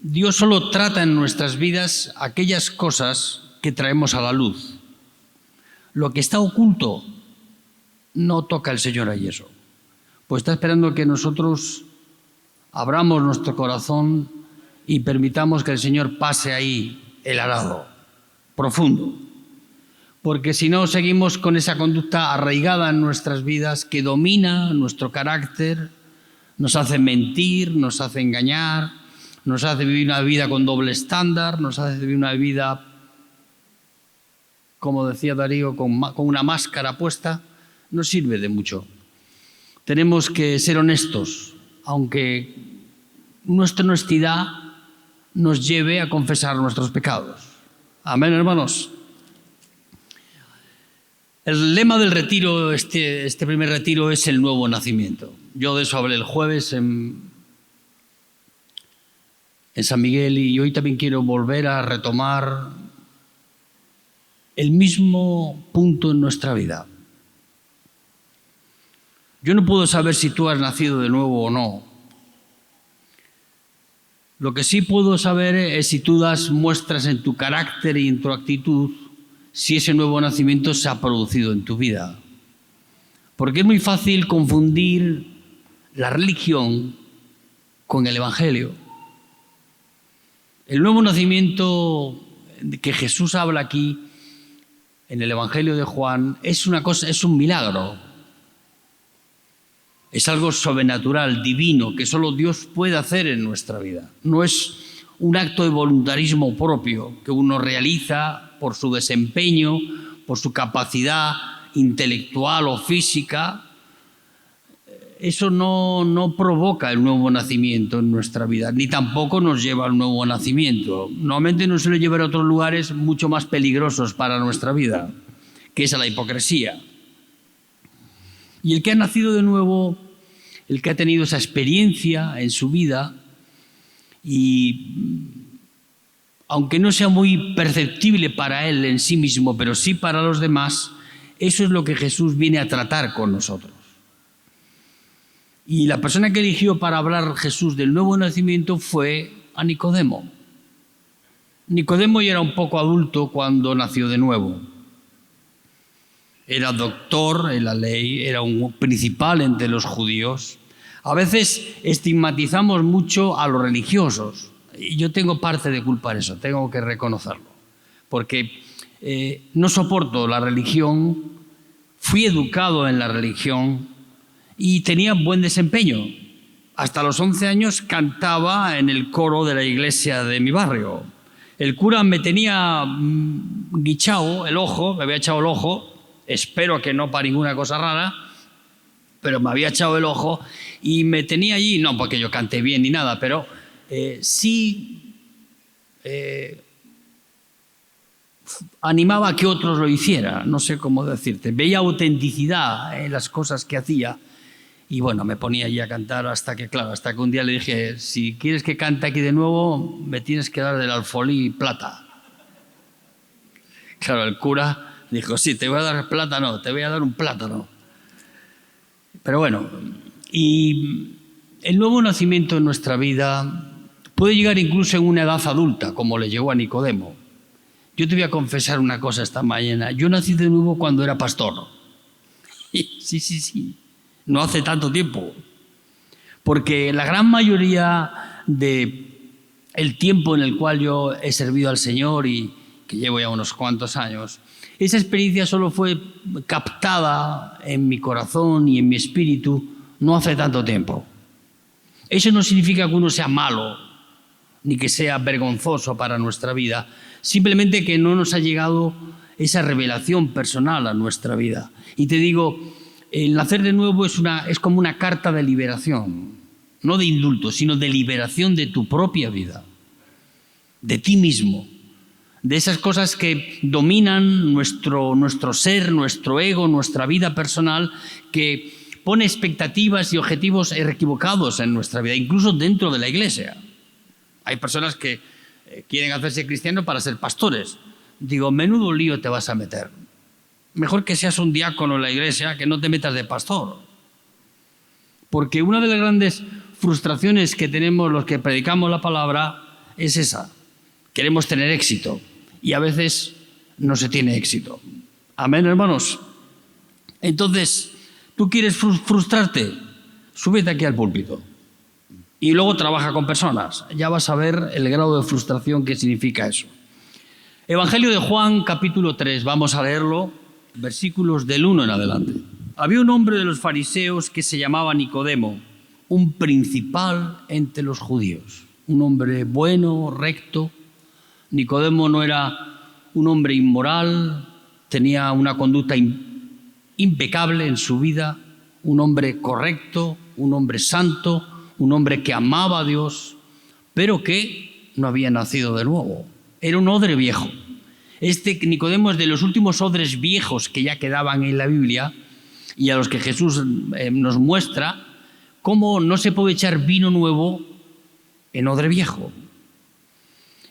Dios solo trata en nuestras vidas aquellas cosas que traemos a la luz. Lo que está oculto no toca el Señor a eso. Pues está esperando que nosotros abramos nuestro corazón y permitamos que el Señor pase ahí el arado profundo. Porque si no, seguimos con esa conducta arraigada en nuestras vidas que domina nuestro carácter, nos hace mentir, nos hace engañar, nos hace vivir una vida con doble estándar, nos hace vivir una vida, como decía Darío, con una máscara puesta. No sirve de mucho. Tenemos que ser honestos, aunque nuestra honestidad nos lleve a confesar nuestros pecados. Amén, hermanos. El lema del retiro, este primer retiro, es el nuevo nacimiento. Yo de eso hablé el jueves en San Miguel y hoy también quiero volver a retomar el mismo punto en nuestra vida. Yo no puedo saber si tú has nacido de nuevo o no. Lo que sí puedo saber es si tú das muestras en tu carácter y en tu actitud, si ese nuevo nacimiento se ha producido en tu vida. Porque es muy fácil confundir la religión con el Evangelio. El nuevo nacimiento que Jesús habla aquí en el Evangelio de Juan es un milagro. Es algo sobrenatural, divino, que solo Dios puede hacer en nuestra vida. No es un acto de voluntarismo propio que uno realiza por su desempeño, por su capacidad intelectual o física. Eso no provoca el nuevo nacimiento en nuestra vida, ni tampoco nos lleva al nuevo nacimiento. Normalmente nos suele llevar a otros lugares mucho más peligrosos para nuestra vida, que es a la hipocresía. Y el que ha nacido de nuevo, el que ha tenido esa experiencia en su vida, y aunque no sea muy perceptible para él en sí mismo, pero sí para los demás, eso es lo que Jesús viene a tratar con nosotros. Y la persona que eligió para hablar Jesús del nuevo nacimiento fue a Nicodemo. Nicodemo ya era un poco adulto cuando nació de nuevo. Era doctor en la ley, era un principal entre los judíos. A veces estigmatizamos mucho a los religiosos. Y yo tengo parte de culpa en eso, tengo que reconocerlo. Porque no soporto la religión, fui educado en la religión y tenía buen desempeño. Hasta los 11 años cantaba en el coro de la iglesia de mi barrio. El cura me tenía guichado el ojo, me había echado el ojo. Espero que no para ninguna cosa rara, pero me había echado el ojo y me tenía allí, no porque yo cante bien ni nada, pero sí animaba a que otros lo hicieran, no sé cómo decirte. Veía autenticidad en las cosas que hacía y bueno, me ponía allí a cantar hasta que un día le dije, si quieres que cante aquí de nuevo, me tienes que dar del alfolí plata. Claro, el cura dijo, sí, te voy a dar plátano, te voy a dar un plátano. Pero bueno, y el nuevo nacimiento en nuestra vida puede llegar incluso en una edad adulta, como le llegó a Nicodemo. Yo te voy a confesar una cosa esta mañana. Yo nací de nuevo cuando era pastor. Sí. No hace tanto tiempo. Porque la gran mayoría del tiempo en el cual yo he servido al Señor y que llevo ya unos cuantos años, esa experiencia solo fue captada en mi corazón y en mi espíritu no hace tanto tiempo. Eso no significa que uno sea malo, ni que sea vergonzoso para nuestra vida, simplemente que no nos ha llegado esa revelación personal a nuestra vida. Y te digo, el nacer de nuevo es como una carta de liberación, no de indulto, sino de liberación de tu propia vida, de ti mismo. De esas cosas que dominan nuestro ser, nuestro ego, nuestra vida personal, que pone expectativas y objetivos equivocados en nuestra vida, incluso dentro de la iglesia. Hay personas que quieren hacerse cristianos para ser pastores. Digo, menudo lío te vas a meter. Mejor que seas un diácono en la iglesia que no te metas de pastor. Porque una de las grandes frustraciones que tenemos los que predicamos la palabra es esa. Queremos tener éxito y a veces no se tiene éxito. Amén, hermanos. Entonces, ¿tú quieres frustrarte? Súbete aquí al púlpito y luego trabaja con personas. Ya vas a ver el grado de frustración que significa eso. Evangelio de Juan, capítulo 3, vamos a leerlo, versículos del 1 en adelante. Había un hombre de los fariseos que se llamaba Nicodemo, un principal entre los judíos, un hombre bueno, recto. Nicodemo no era un hombre inmoral, tenía una conducta impecable en su vida, un hombre correcto, un hombre santo, un hombre que amaba a Dios, pero que no había nacido de nuevo. Era un odre viejo. Este Nicodemo es de los últimos odres viejos que ya quedaban en la Biblia y a los que Jesús nos muestra cómo no se puede echar vino nuevo en odre viejo.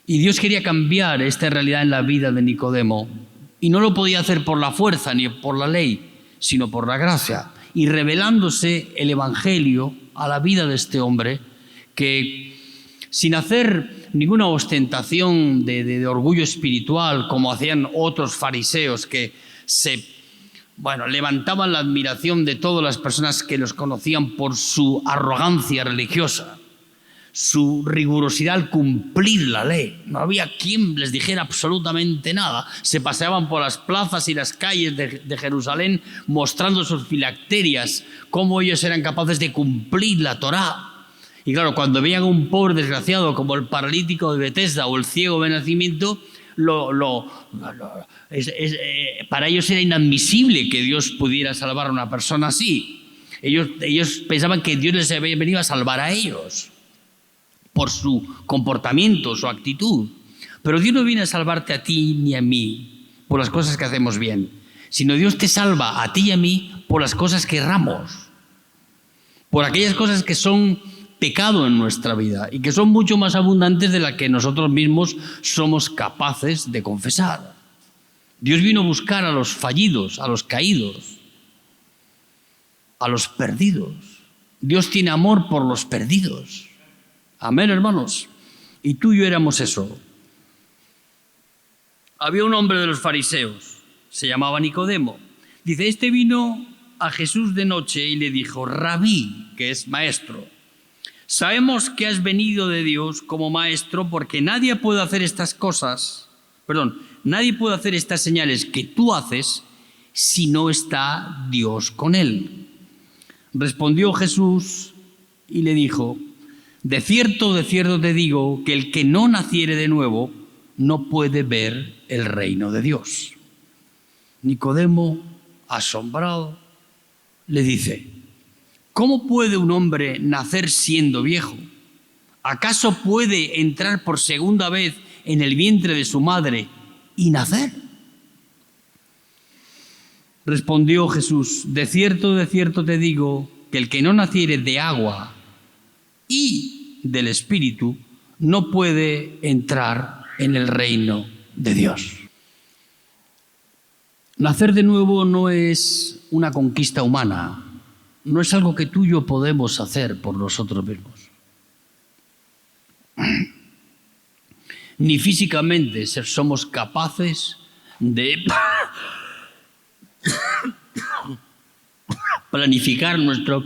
Y Dios quería cambiar esta realidad en la vida de Nicodemo y no lo podía hacer por la fuerza ni por la ley, sino por la gracia y revelándose el Evangelio a la vida de este hombre que, sin hacer ninguna ostentación de orgullo espiritual como hacían otros fariseos que levantaban la admiración de todas las personas que los conocían por su arrogancia religiosa, su rigurosidad al cumplir la ley. No había quien les dijera absolutamente nada. Se paseaban por las plazas y las calles de Jerusalén mostrando sus filacterias, cómo ellos eran capaces de cumplir la Torá. Y claro, cuando veían a un pobre desgraciado como el paralítico de Betesda o el ciego de nacimiento, para ellos era inadmisible que Dios pudiera salvar a una persona así. Ellos pensaban que Dios les había venido a salvar a ellos por su comportamiento, su actitud. Pero Dios no viene a salvarte a ti ni a mí por las cosas que hacemos bien, sino Dios te salva a ti y a mí por las cosas que erramos, por aquellas cosas que son pecado en nuestra vida y que son mucho más abundantes de las que nosotros mismos somos capaces de confesar. Dios vino a buscar a los fallidos, a los caídos, a los perdidos. Dios tiene amor por los perdidos. Amén, hermanos. Y tú y yo éramos eso. Había un hombre de los fariseos, se llamaba Nicodemo. Dice, este vino a Jesús de noche y le dijo, Rabí, que es maestro, sabemos que has venido de Dios como maestro porque nadie puede hacer estas señales que tú haces si no está Dios con él. Respondió Jesús y le dijo, de cierto te digo que el que no naciere de nuevo no puede ver el reino de Dios. Nicodemo, asombrado, le dice, ¿cómo puede un hombre nacer siendo viejo? ¿Acaso puede entrar por segunda vez en el vientre de su madre y nacer? Respondió Jesús, de cierto te digo que el que no naciere de agua y del Espíritu no puede entrar en el reino de Dios. Nacer de nuevo no es una conquista humana, no es algo que tú y yo podemos hacer por nosotros mismos. Ni físicamente somos capaces de planificar nuestro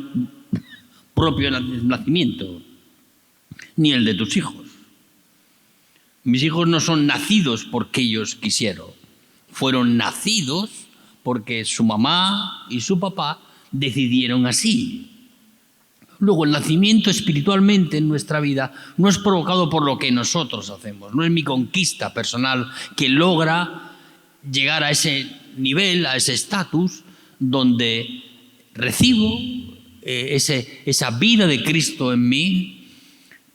propio nacimiento, ni el de tus hijos. Mis hijos no son nacidos porque ellos quisieron, fueron nacidos porque su mamá y su papá decidieron así. Luego, el nacimiento espiritualmente en nuestra vida no es provocado por lo que nosotros hacemos, no es mi conquista personal que logra llegar a ese nivel, a ese estatus donde recibo esa vida de Cristo en mí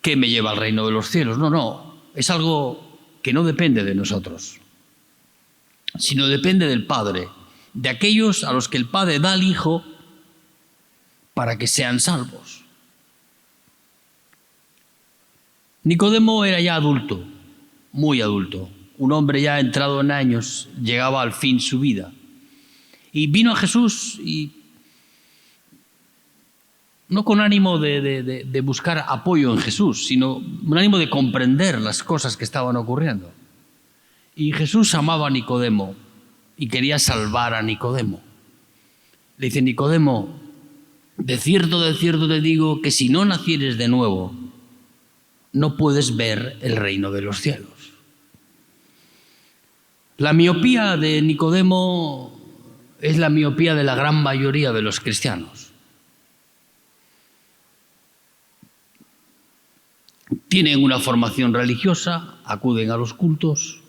que me lleva al reino de los cielos. No, es algo que no depende de nosotros, sino depende del Padre, de aquellos a los que el Padre da al Hijo para que sean salvos. Nicodemo era ya adulto, muy adulto, un hombre ya entrado en años, llegaba al fin su vida. Y vino a Jesús y no con ánimo de buscar apoyo en Jesús, sino un ánimo de comprender las cosas que estaban ocurriendo. Y Jesús amaba a Nicodemo y quería salvar a Nicodemo. Le dice: Nicodemo, de cierto te digo que si no nacieres de nuevo, no puedes ver el reino de los cielos. La miopía de Nicodemo es la miopía de la gran mayoría de los cristianos. Tienen una formación religiosa, acuden a los cultos,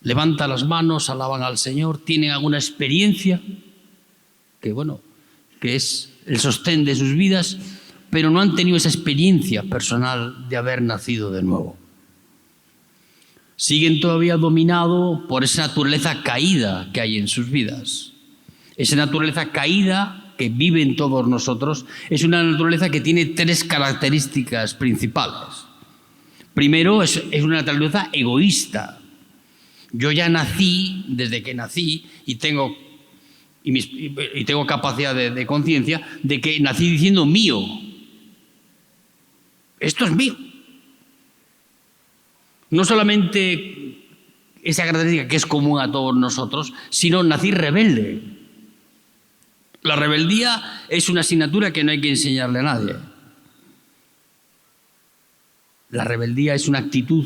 levantan las manos, alaban al Señor, tienen alguna experiencia que es el sostén de sus vidas, pero no han tenido esa experiencia personal de haber nacido de nuevo. Siguen todavía dominados por esa naturaleza caída que hay en sus vidas. Esa naturaleza caída que vive en todos nosotros es una naturaleza que tiene tres características principales. Primero, es una naturaleza egoísta. Yo ya nací, desde que nací, y tengo capacidad de conciencia de que nací diciendo mío. Esto es mío. No solamente esa característica que es común a todos nosotros, sino nací rebelde. La rebeldía es una asignatura que no hay que enseñarle a nadie. La rebeldía es una actitud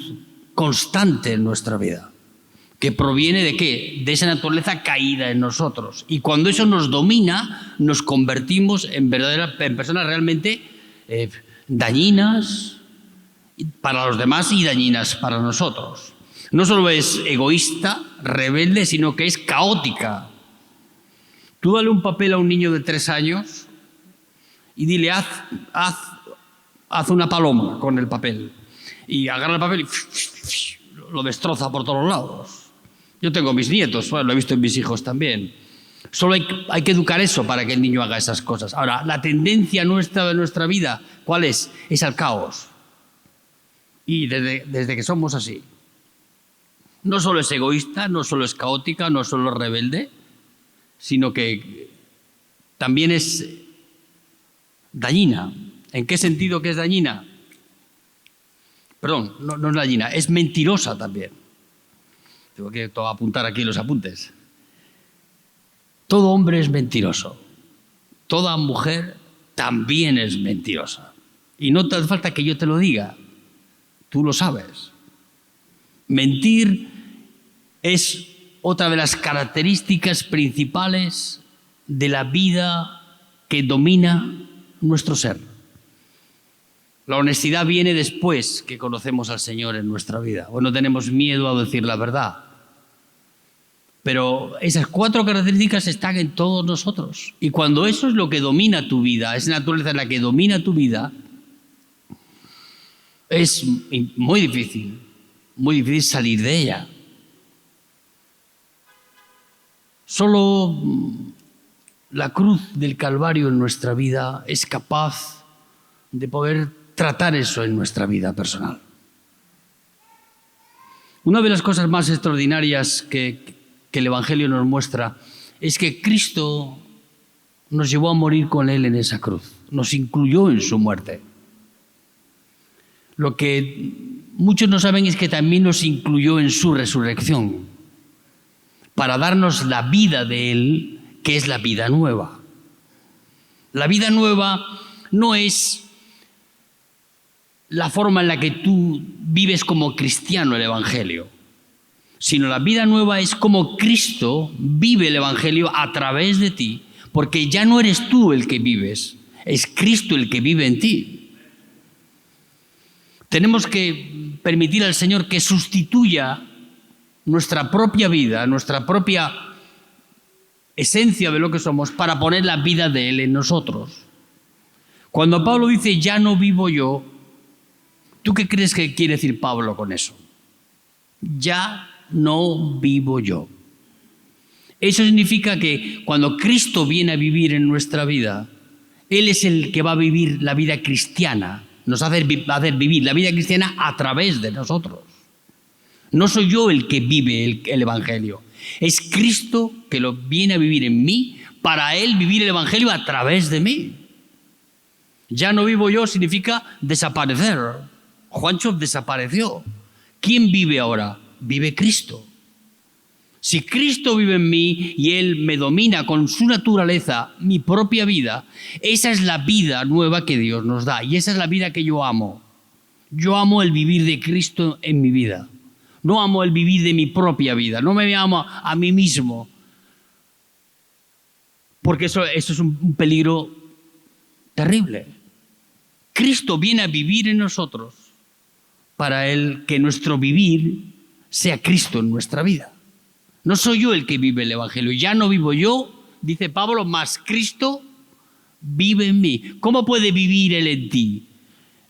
constante en nuestra vida, que proviene ¿de qué? De esa naturaleza caída en nosotros. Y cuando eso nos domina, nos convertimos en personas realmente dañinas para los demás y dañinas para nosotros. No solo es egoísta, rebelde, sino que es caótica. Tú dale un papel a un niño de 3 años y dile: haz una paloma con el papel. Y agarra el papel y lo destroza por todos lados. Yo tengo mis nietos, lo he visto en mis hijos también. Solo hay que educar eso para que el niño haga esas cosas. Ahora, la tendencia nuestra de nuestra vida, ¿cuál es? Es al caos. Y desde que somos así. No solo es egoísta, no solo es caótica, no solo es rebelde, sino que también es dañina. ¿En qué sentido que es dañina? Perdón, no es dañina, es mentirosa también. Tengo que apuntar aquí los apuntes. Todo hombre es mentiroso. Toda mujer también es mentirosa. Y no te hace falta que yo te lo diga. Tú lo sabes. Mentir es otra de las características principales de la vida que domina nuestro ser. La honestidad viene después que conocemos al Señor en nuestra vida. O no tenemos miedo a decir la verdad. Pero esas 4 características están en todos nosotros. Y cuando eso es lo que domina tu vida, esa naturaleza es la que domina tu vida, es muy difícil salir de ella. Solo la cruz del Calvario en nuestra vida es capaz de poder tratar eso en nuestra vida personal. Una de las cosas más extraordinarias que el Evangelio nos muestra es que Cristo nos llevó a morir con Él en esa cruz, nos incluyó en su muerte. Lo que muchos no saben es que también nos incluyó en su resurrección, para darnos la vida de Él, que es la vida nueva. La vida nueva no es la forma en la que tú vives como cristiano el Evangelio, sino la vida nueva es como Cristo vive el Evangelio a través de ti, porque ya no eres tú el que vives, es Cristo el que vive en ti. Tenemos que permitir al Señor que sustituya nuestra propia vida, nuestra propia esencia de lo que somos, para poner la vida de Él en nosotros. Cuando Pablo dice ya no vivo yo, ¿tú qué crees que quiere decir Pablo con eso? Ya no vivo yo. Eso significa que cuando Cristo viene a vivir en nuestra vida, Él es el que va a vivir la vida cristiana, nos va a hacer vivir la vida cristiana a través de nosotros. No soy yo el que vive el Evangelio, es Cristo que lo viene a vivir en mí para Él vivir el Evangelio a través de mí. Ya no vivo yo significa desaparecer. Juancho desapareció. ¿Quién vive ahora? Vive Cristo. Si Cristo vive en mí y Él me domina con su naturaleza, mi propia vida, esa es la vida nueva que Dios nos da y esa es la vida que yo amo. Yo amo el vivir de Cristo en mi vida. No amo el vivir de mi propia vida. No me amo a mí mismo. Porque eso es un peligro terrible. Cristo viene a vivir en nosotros para que nuestro vivir sea Cristo en nuestra vida. No soy yo el que vive el Evangelio. Ya no vivo yo, dice Pablo, mas Cristo vive en mí. ¿Cómo puede vivir Él en ti?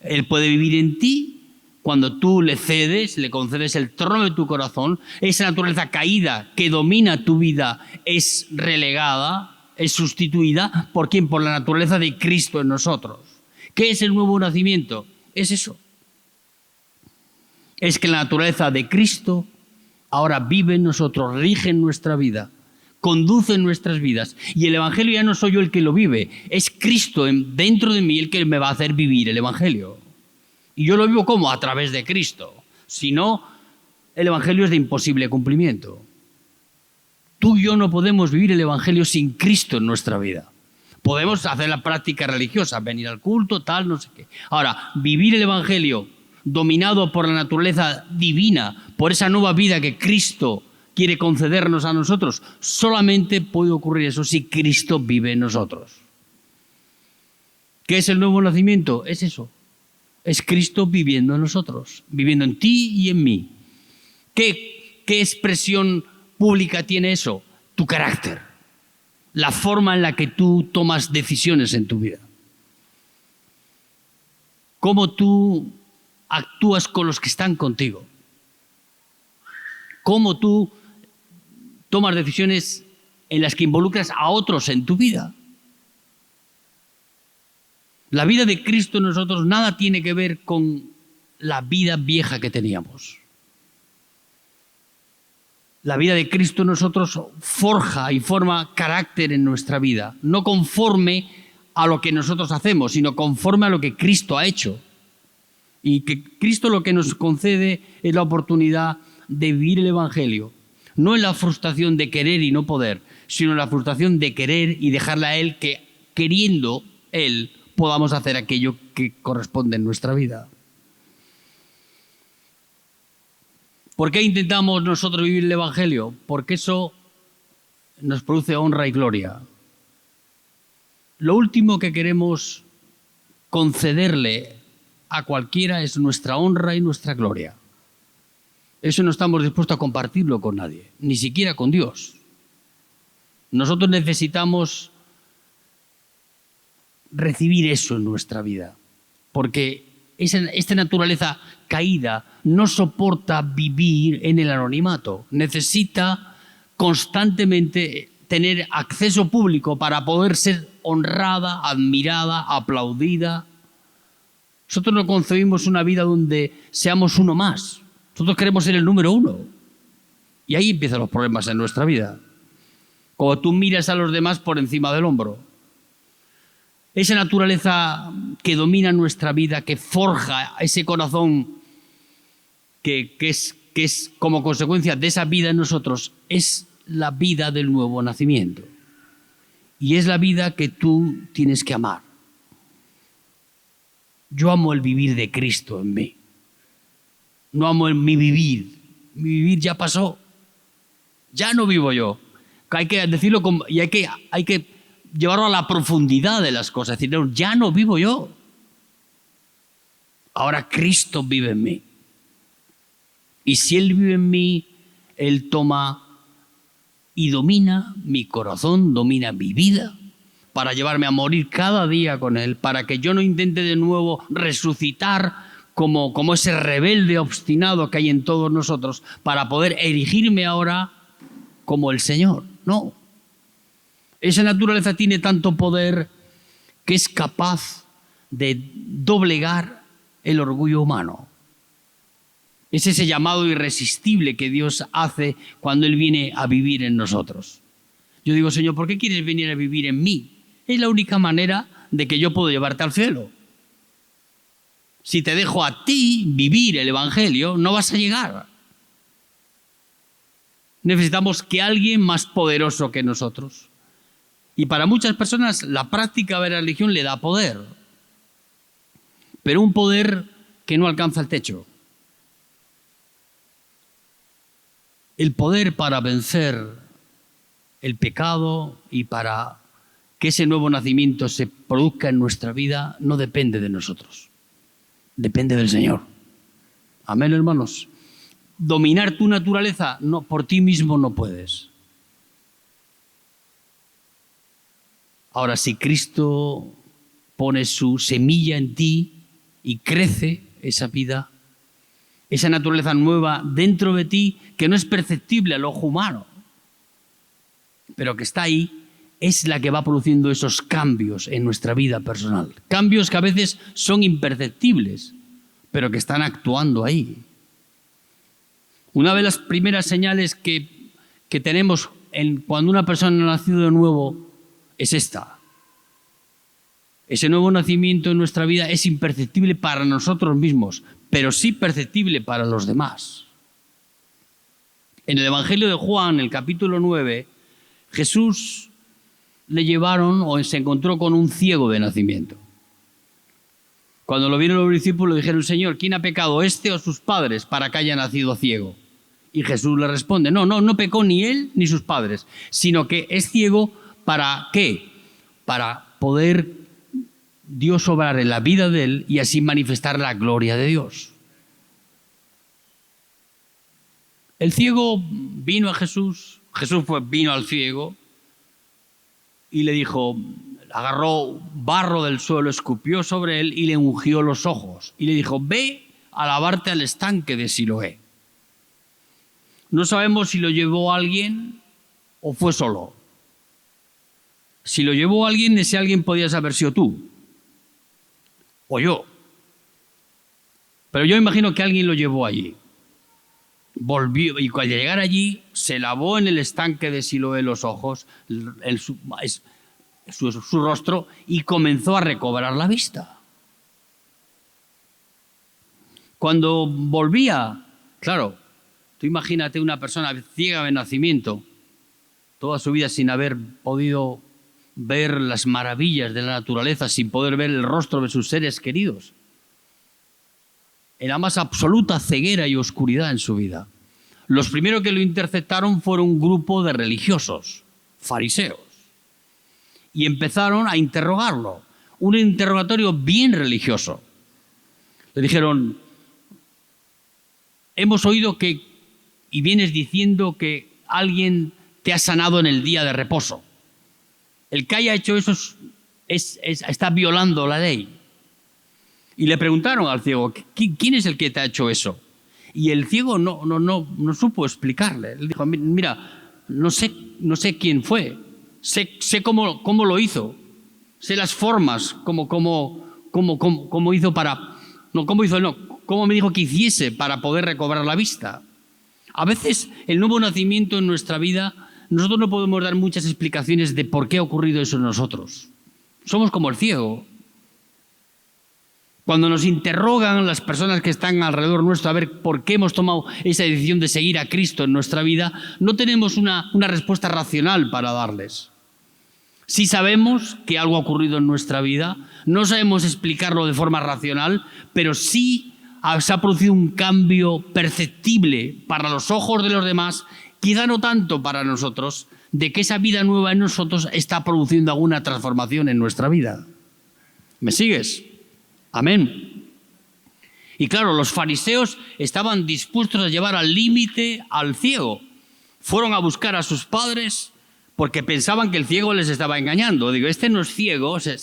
Él puede vivir en ti cuando tú le cedes, le concedes el trono de tu corazón. Esa naturaleza caída que domina tu vida es relegada, es sustituida. ¿Por quién? Por la naturaleza de Cristo en nosotros. ¿Qué es el nuevo nacimiento? Es eso. Es que la naturaleza de Cristo ahora vive en nosotros, rige en nuestra vida, conduce en nuestras vidas. Y el Evangelio ya no soy yo el que lo vive, es Cristo dentro de mí el que me va a hacer vivir el Evangelio. Y yo lo vivo ¿cómo? A través de Cristo. Si no, el Evangelio es de imposible cumplimiento. Tú y yo no podemos vivir el Evangelio sin Cristo en nuestra vida. Podemos hacer la práctica religiosa, venir al culto, tal, no sé qué. Ahora, vivir el Evangelio dominado por la naturaleza divina, por esa nueva vida que Cristo quiere concedernos a nosotros, solamente puede ocurrir eso si Cristo vive en nosotros. ¿Qué es el nuevo nacimiento? Es eso. Es Cristo viviendo en nosotros, viviendo en ti y en mí. ¿Qué expresión pública tiene eso? Tu carácter, la forma en la que tú tomas decisiones en tu vida. Cómo tú actúas con los que están contigo. Cómo tú tomas decisiones en las que involucras a otros en tu vida. La vida de Cristo en nosotros nada tiene que ver con la vida vieja que teníamos. La vida de Cristo en nosotros forja y forma carácter en nuestra vida, no conforme a lo que nosotros hacemos, sino conforme a lo que Cristo ha hecho. Y que Cristo lo que nos concede es la oportunidad de vivir el Evangelio, no en la frustración de querer y no poder, sino en la frustración de querer y dejarle a Él que, queriendo Él, podamos hacer aquello que corresponde en nuestra vida. ¿Por qué intentamos nosotros vivir el Evangelio? Porque eso nos produce honra y gloria. Lo último que queremos concederle a cualquiera es nuestra honra y nuestra gloria. Eso no estamos dispuestos a compartirlo con nadie, ni siquiera con Dios. Nosotros necesitamos recibir eso en nuestra vida, porque esta naturaleza caída no soporta vivir en el anonimato. Necesita constantemente tener acceso público para poder ser honrada, admirada, aplaudida. Nosotros no concebimos una vida donde seamos uno más. Nosotros queremos ser el número uno. Y ahí empiezan los problemas en nuestra vida. Como tú miras a los demás por encima del hombro. Esa naturaleza que domina nuestra vida, que forja ese corazón que es como consecuencia de esa vida en nosotros, es la vida del nuevo nacimiento. Y es la vida que tú tienes que amar. Yo amo el vivir de Cristo en mí. No amo mi vivir. Mi vivir ya pasó. Ya no vivo yo. Hay que decirlo y hay que llevarlo a la profundidad de las cosas. Es decir, no, ya no vivo yo. Ahora Cristo vive en mí. Y si Él vive en mí, Él toma y domina mi corazón, domina mi vida, para llevarme a morir cada día con Él, para que yo no intente de nuevo resucitar como ese rebelde obstinado que hay en todos nosotros, para poder erigirme ahora como el Señor. No. Esa naturaleza tiene tanto poder que es capaz de doblegar el orgullo humano. Es ese llamado irresistible que Dios hace cuando Él viene a vivir en nosotros. Yo digo, Señor, ¿por qué quieres venir a vivir en mí? Es la única manera de que yo puedo llevarte al cielo. Si te dejo a ti vivir el Evangelio, no vas a llegar. Necesitamos que alguien más poderoso que nosotros. Y para muchas personas la práctica de la religión le da poder, pero un poder que no alcanza el techo. El poder para vencer el pecado y para que ese nuevo nacimiento se produzca en nuestra vida no depende de nosotros, depende del Señor. Amén, hermanos. Dominar tu naturaleza, no, por ti mismo no puedes. Ahora, si Cristo pone su semilla en ti y crece esa vida, esa naturaleza nueva dentro de ti, que no es perceptible al ojo humano, pero que está ahí, es la que va produciendo esos cambios en nuestra vida personal. Cambios que a veces son imperceptibles, pero que están actuando ahí. Una de las primeras señales que tenemos cuando una persona ha nacido de nuevo es esta. Ese nuevo nacimiento en nuestra vida es imperceptible para nosotros mismos, pero sí perceptible para los demás. En el Evangelio de Juan, el capítulo 9, Jesús le llevaron o se encontró con un ciego de nacimiento. Cuando lo vieron los discípulos dijeron: Señor, ¿quién ha pecado, este o sus padres, para que haya nacido ciego? Y Jesús le responde: no pecó ni él ni sus padres, sino que es ciego. ¿Para qué? Para poder Dios obrar en la vida de él y así manifestar la gloria de Dios. El ciego vino a Jesús, vino al ciego y le dijo, agarró barro del suelo, escupió sobre él y le ungió los ojos. Y le dijo: ve a lavarte al estanque de Siloé. No sabemos si lo llevó alguien o fue solo. Si lo llevó alguien, ese alguien podías haber sido tú o yo. Pero yo imagino que alguien lo llevó allí. Volvió y al llegar allí se lavó en el estanque de Siloé los ojos, su rostro, y comenzó a recobrar la vista. Cuando volvía, claro, tú imagínate una persona ciega de nacimiento, toda su vida sin haber podido ver las maravillas de la naturaleza, sin poder ver el rostro de sus seres queridos, en la más absoluta ceguera y oscuridad en su vida. Los primeros que lo interceptaron fueron un grupo de religiosos, fariseos, y empezaron a interrogarlo, un interrogatorio bien religioso. Le dijeron: hemos oído que, y vienes diciendo que alguien te ha sanado en el día de reposo. El que haya hecho eso está violando la ley. Y le preguntaron al ciego: ¿quién es el que te ha hecho eso? Y el ciego no supo explicarle. Él dijo: mira, no sé quién fue, sé cómo lo hizo, sé las formas, cómo hizo cómo me dijo que hiciese para poder recobrar la vista. A veces el nuevo nacimiento en nuestra vida, nosotros no podemos dar muchas explicaciones de por qué ha ocurrido eso en nosotros. Somos como el ciego. Cuando nos interrogan las personas que están alrededor nuestro a ver por qué hemos tomado esa decisión de seguir a Cristo en nuestra vida, no tenemos una respuesta racional para darles. Sí sabemos que algo ha ocurrido en nuestra vida, no sabemos explicarlo de forma racional, pero sí se ha producido un cambio perceptible para los ojos de los demás, quizá no tanto para nosotros, de que esa vida nueva en nosotros está produciendo alguna transformación en nuestra vida. ¿Me sigues? Amén. Y claro, los fariseos estaban dispuestos a llevar al límite al ciego. Fueron a buscar a sus padres porque pensaban que el ciego les estaba engañando. Digo, este no es ciego, se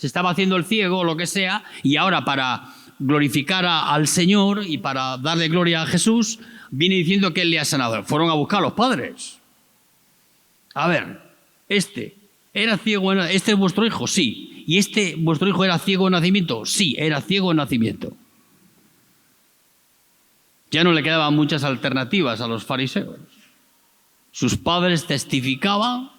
estaba haciendo el ciego o lo que sea, y ahora para glorificar al Señor y para darle gloria a Jesús, viene diciendo que Él le ha sanado. Fueron a buscar a los padres. A ver, ¿era ciego? ¿Este es vuestro hijo? Sí. ¿Y vuestro hijo era ciego de nacimiento? Sí, era ciego de nacimiento. Ya no le quedaban muchas alternativas a los fariseos. Sus padres testificaban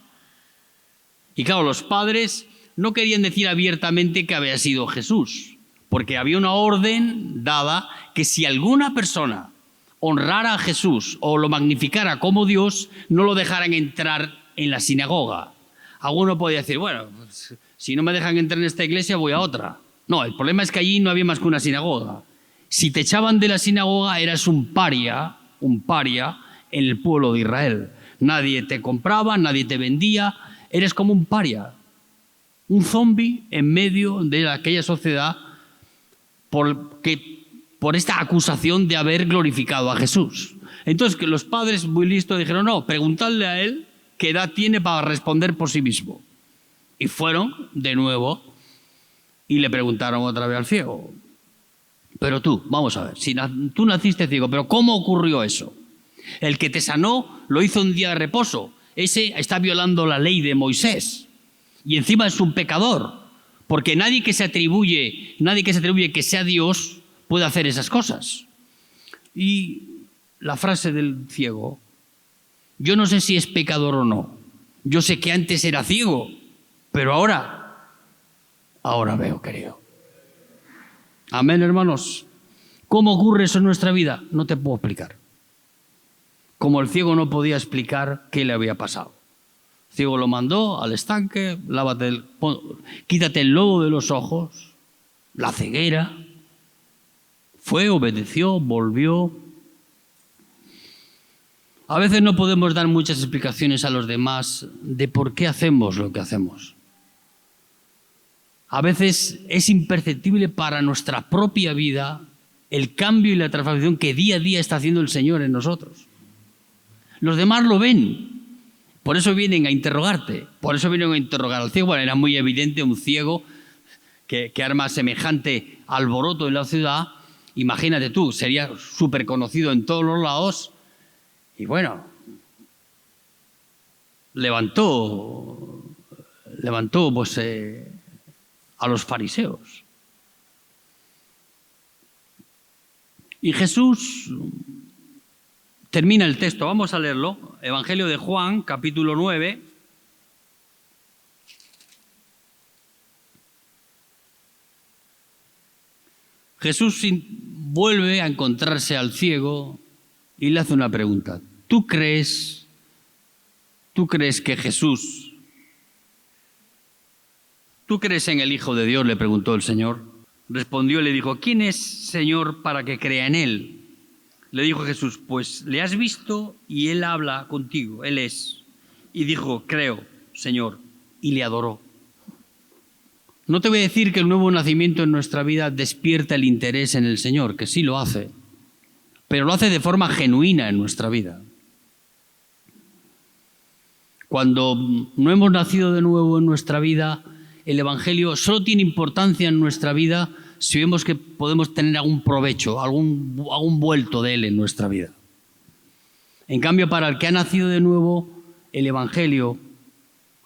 y claro, los padres no querían decir abiertamente que había sido Jesús, porque había una orden dada que si alguna persona honrara a Jesús o lo magnificara como Dios, no lo dejaran entrar en la sinagoga. Alguno podía decir, bueno, pues, si no me dejan entrar en esta iglesia voy a otra. No, el problema es que allí no había más que una sinagoga. Si te echaban de la sinagoga eras un paria en el pueblo de Israel. Nadie te compraba, nadie te vendía, eres como un paria, un zombi en medio de aquella sociedad por esta acusación de haber glorificado a Jesús. Entonces los padres muy listos dijeron, no, preguntadle a él qué edad tiene para responder por sí mismo. Y fueron de nuevo y le preguntaron otra vez al ciego, pero tú, vamos a ver, si tú naciste ciego, pero ¿cómo ocurrió eso? El que te sanó lo hizo un día de reposo. Ese está violando la ley de Moisés y encima es un pecador, porque nadie que se atribuye que sea Dios puede hacer esas cosas. Y la frase del ciego, yo no sé si es pecador o no. Yo sé que antes era ciego, pero ahora veo, querido. Amén, hermanos. ¿Cómo ocurre eso en nuestra vida? No te puedo explicar. Como el ciego no podía explicar qué le había pasado. El ciego lo mandó al estanque, quítate el lodo de los ojos, la ceguera. Fue, obedeció, volvió. A veces no podemos dar muchas explicaciones a los demás de por qué hacemos lo que hacemos. A veces es imperceptible para nuestra propia vida el cambio y la transformación que día a día está haciendo el Señor en nosotros. Los demás lo ven, por eso vienen a interrogarte, por eso vienen a interrogar al ciego. Bueno, era muy evidente un ciego que arma semejante alboroto en la ciudad. Imagínate tú, sería súper conocido en todos los lados. Y bueno, levantó pues, a los fariseos. Y Jesús termina el texto, vamos a leerlo, Evangelio de Juan, capítulo 9. Jesús vuelve a encontrarse al ciego y le hace una pregunta. ¿Tú crees que Jesús, tú crees en el Hijo de Dios?, le preguntó el Señor. Respondió y le dijo, ¿quién es, Señor, para que crea en Él? Le dijo Jesús, pues le has visto y Él habla contigo, Él es. Y dijo, creo, Señor, y le adoró. No te voy a decir que el nuevo nacimiento en nuestra vida despierta el interés en el Señor, que sí lo hace, pero lo hace de forma genuina en nuestra vida. Cuando no hemos nacido de nuevo en nuestra vida, el Evangelio solo tiene importancia en nuestra vida si vemos que podemos tener algún provecho, algún vuelto de él en nuestra vida. En cambio, para el que ha nacido de nuevo, el Evangelio,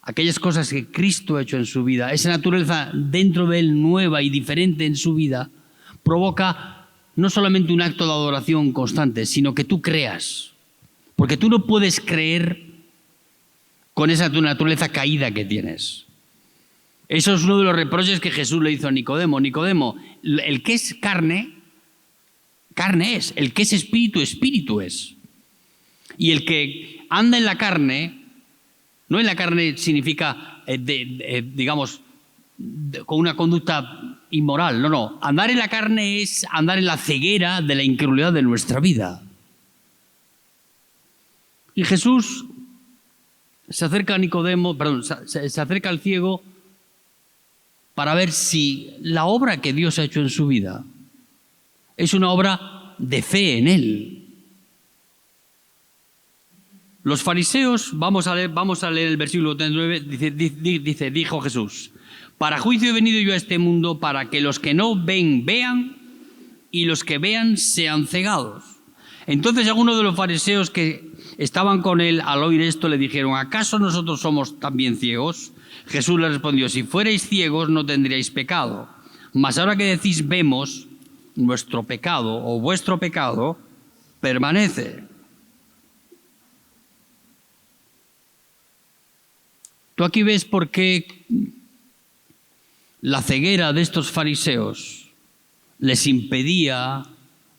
aquellas cosas que Cristo ha hecho en su vida, esa naturaleza dentro de él nueva y diferente en su vida, provoca no solamente un acto de adoración constante, sino que tú creas. Porque tú no puedes creer con esa tu naturaleza caída que tienes. Eso es uno de los reproches que Jesús le hizo a Nicodemo. Nicodemo, el que es carne, carne es. El que es espíritu, espíritu es. Y el que anda en la carne, no en la carne significa, digamos, con una conducta inmoral. No. Andar en la carne es andar en la ceguera de la incredulidad de nuestra vida. Y Jesús se acerca a Nicodemo, se acerca al ciego para ver si la obra que Dios ha hecho en su vida es una obra de fe en Él. Los fariseos, vamos a leer el versículo 39, dice, dijo Jesús, para juicio he venido yo a este mundo para que los que no ven, vean, y los que vean sean cegados. Entonces algunos de los fariseos que estaban con él al oír esto le dijeron, ¿acaso nosotros somos también ciegos? Jesús les respondió, si fuerais ciegos no tendríais pecado, mas ahora que decís vemos, nuestro pecado o vuestro pecado permanece. Tú aquí ves por qué la ceguera de estos fariseos les impedía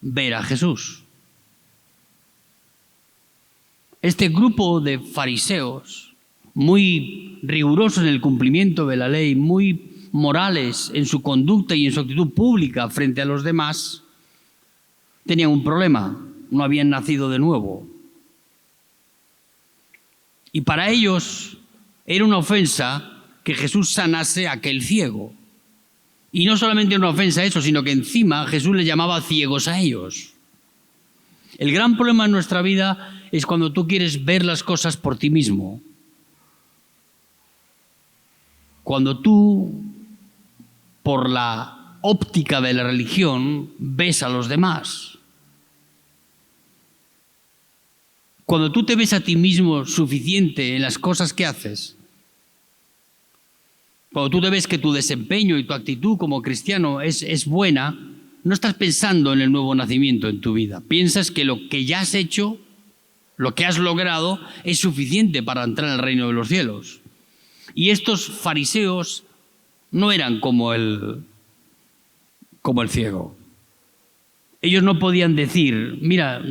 ver a Jesús. Este grupo de fariseos, muy rigurosos en el cumplimiento de la ley, muy morales en su conducta y en su actitud pública frente a los demás, tenían un problema: no habían nacido de nuevo. Y para ellos era una ofensa que Jesús sanase a aquel ciego. Y no solamente una ofensa eso, sino que encima Jesús les llamaba ciegos a ellos. El gran problema en nuestra vida es cuando tú quieres ver las cosas por ti mismo. Cuando tú, por la óptica de la religión, ves a los demás. Cuando tú te ves a ti mismo suficiente en las cosas que haces, cuando tú te ves que tu desempeño y tu actitud como cristiano es buena, no estás pensando en el nuevo nacimiento en tu vida. Piensas que lo que ya has hecho, lo que has logrado, es suficiente para entrar al reino de los cielos. Y estos fariseos no eran como el ciego. Ellos no podían decir: mira,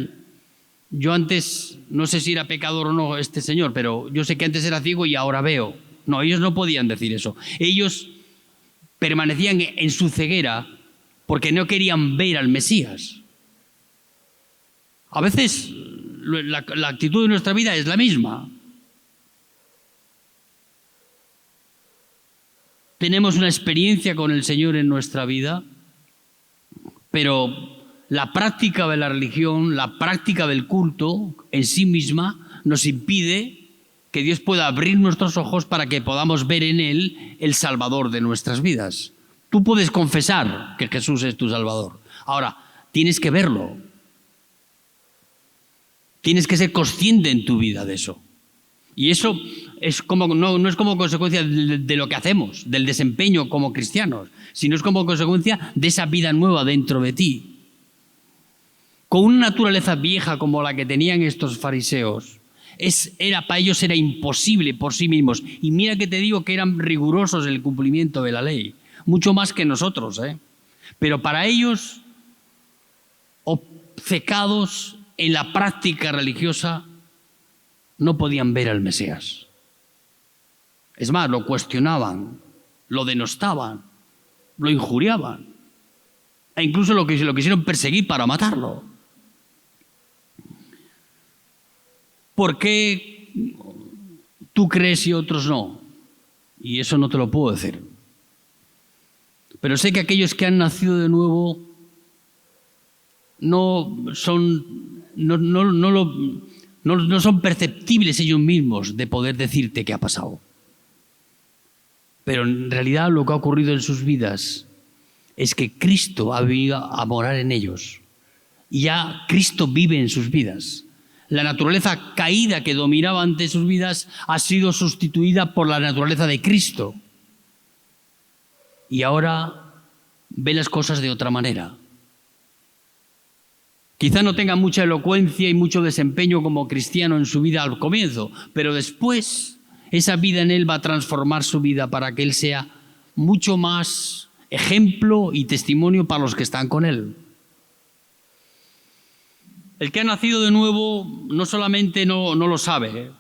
yo antes, no sé si era pecador o no este señor, pero yo sé que antes era ciego y ahora veo. No, ellos no podían decir eso. Ellos permanecían en su ceguera porque no querían ver al Mesías. A veces la actitud de nuestra vida es la misma. Tenemos una experiencia con el Señor en nuestra vida, pero la práctica de la religión, la práctica del culto en sí misma nos impide que Dios pueda abrir nuestros ojos para que podamos ver en Él el Salvador de nuestras vidas. Tú puedes confesar que Jesús es tu Salvador. Ahora, tienes que verlo. Tienes que ser consciente en tu vida de eso. Y eso es no es como consecuencia de lo que hacemos, del desempeño como cristianos, sino es como consecuencia de esa vida nueva dentro de ti. Con una naturaleza vieja como la que tenían estos fariseos, para ellos era imposible por sí mismos. Y mira que te digo que eran rigurosos en el cumplimiento de la ley, mucho más que nosotros, Pero para ellos, obcecados en la práctica religiosa, no podían ver al Mesías. Es más, lo cuestionaban, lo denostaban, lo injuriaban, e incluso lo quisieron perseguir para matarlo. ¿Por qué tú crees y otros no? Y eso no te lo puedo decir. Pero sé que aquellos que han nacido de nuevo no son perceptibles ellos mismos de poder decirte qué ha pasado. Pero en realidad lo que ha ocurrido en sus vidas es que Cristo ha venido a morar en ellos. Y ya Cristo vive en sus vidas. La naturaleza caída que dominaba ante sus vidas ha sido sustituida por la naturaleza de Cristo. Y ahora ve las cosas de otra manera. Quizá no tenga mucha elocuencia y mucho desempeño como cristiano en su vida al comienzo, pero después esa vida en él va a transformar su vida para que él sea mucho más ejemplo y testimonio para los que están con él. El que ha nacido de nuevo no solamente no lo sabe,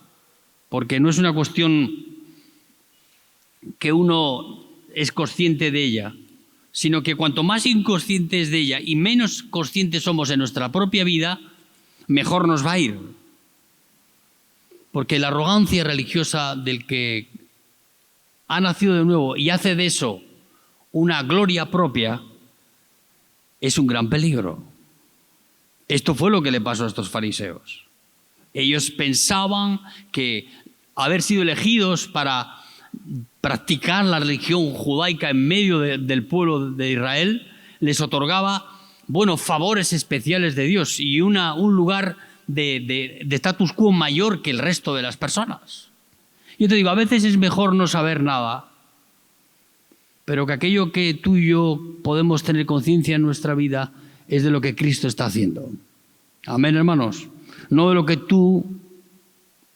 porque no es una cuestión que uno es consciente de ella, sino que cuanto más inconscientes de ella y menos conscientes somos en nuestra propia vida, mejor nos va a ir. Porque la arrogancia religiosa del que ha nacido de nuevo y hace de eso una gloria propia es un gran peligro. Esto fue lo que le pasó a estos fariseos. Ellos pensaban que haber sido elegidos para practicar la religión judaica en medio del pueblo de Israel les otorgaba, favores especiales de Dios y un lugar de status quo mayor que el resto de las personas. Yo te digo, a veces es mejor no saber nada, pero que aquello que tú y yo podemos tener conciencia en nuestra vida es de lo que Cristo está haciendo. Amén, hermanos. No de lo que tú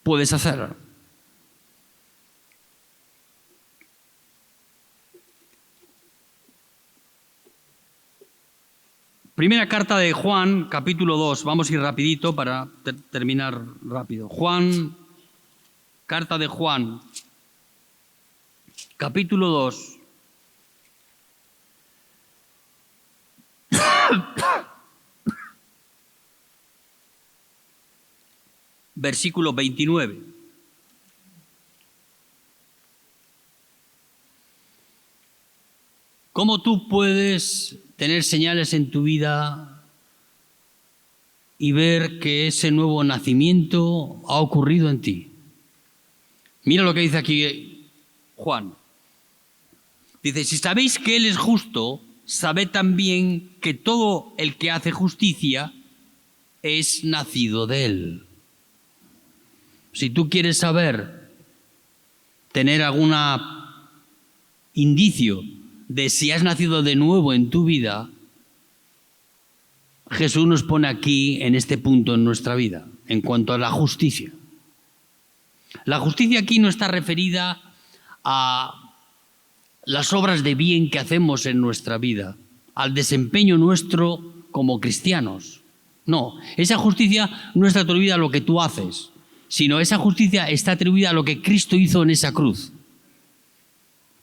puedes hacer. Primera carta de Juan, capítulo 2. Vamos a ir rapidito para terminar rápido. Juan, carta de Juan, capítulo 2. Versículo 29. ¿Cómo tú puedes tener señales en tu vida y ver que ese nuevo nacimiento ha ocurrido en ti? Mira lo que dice aquí Juan. Dice, si sabéis que Él es justo, sabed también que todo el que hace justicia es nacido de Él. Si tú quieres saber, tener algún indicio de si has nacido de nuevo en tu vida, Jesús nos pone aquí en este punto en nuestra vida, en cuanto a la justicia. La justicia aquí no está referida a las obras de bien que hacemos en nuestra vida, al desempeño nuestro como cristianos. No, esa justicia no está atribuida a lo que tú haces, sino esa justicia está atribuida a lo que Cristo hizo en esa cruz.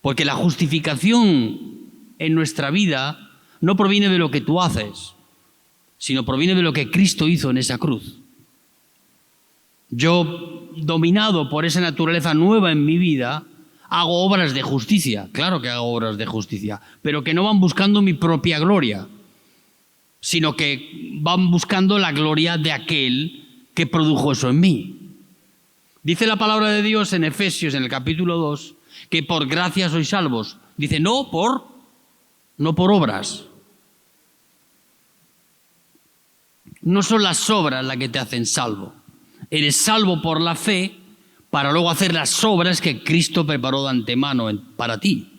Porque la justificación en nuestra vida no proviene de lo que tú haces, sino proviene de lo que Cristo hizo en esa cruz. Yo, dominado por esa naturaleza nueva en mi vida, hago obras de justicia. Claro que hago obras de justicia, pero que no van buscando mi propia gloria, sino que van buscando la gloria de aquel que produjo eso en mí. Dice la palabra de Dios en Efesios, en el capítulo 2, que por gracia sois salvos. Dice, no por obras. No son las obras las que te hacen salvo. Eres salvo por la fe para luego hacer las obras que Cristo preparó de antemano para ti,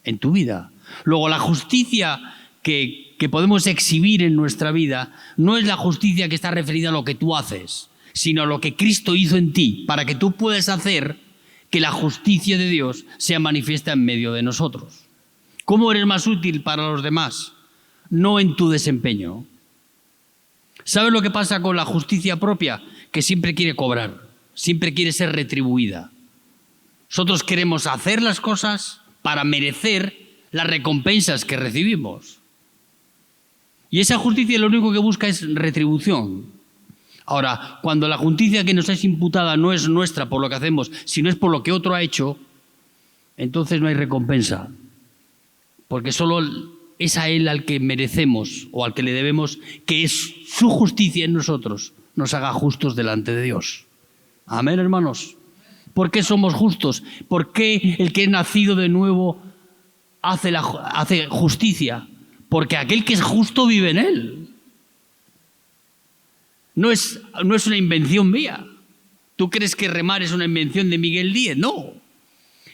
en tu vida. Luego, la justicia que podemos exhibir en nuestra vida no es la justicia que está referida a lo que tú haces, sino a lo que Cristo hizo en ti, para que tú puedas hacer que la justicia de Dios sea manifiesta en medio de nosotros. ¿Cómo eres más útil para los demás? No en tu desempeño. ¿Sabes lo que pasa con la justicia propia? Que siempre quiere cobrar, siempre quiere ser retribuida. Nosotros queremos hacer las cosas para merecer las recompensas que recibimos. Y esa justicia lo único que busca es retribución. Ahora, cuando la justicia que nos es imputada no es nuestra por lo que hacemos, sino es por lo que otro ha hecho, entonces no hay recompensa. Porque solo es a Él al que merecemos o al que le debemos que es su justicia en nosotros nos haga justos delante de Dios. Amén, hermanos. ¿Por qué somos justos? ¿Por qué el que es nacido de nuevo hace justicia? Porque aquel que es justo vive en Él. No es una invención mía. ¿Tú crees que remar es una invención de Miguel Díez? No.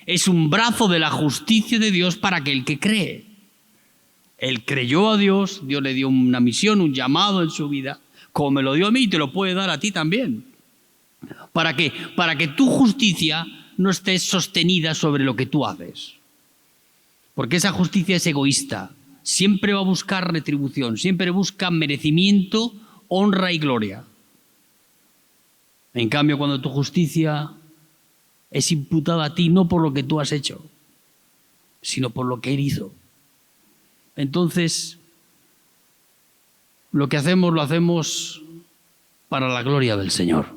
Es un brazo de la justicia de Dios para aquel que cree. Él creyó a Dios, Dios le dio una misión, un llamado en su vida, como me lo dio a mí y te lo puede dar a ti también. ¿Para qué? Para que tu justicia no esté sostenida sobre lo que tú haces. Porque esa justicia es egoísta. Siempre va a buscar retribución, siempre busca merecimiento, honra y gloria. En cambio, cuando tu justicia es imputada a ti no por lo que tú has hecho, sino por lo que Él hizo, entonces lo que hacemos lo hacemos para la gloria del Señor.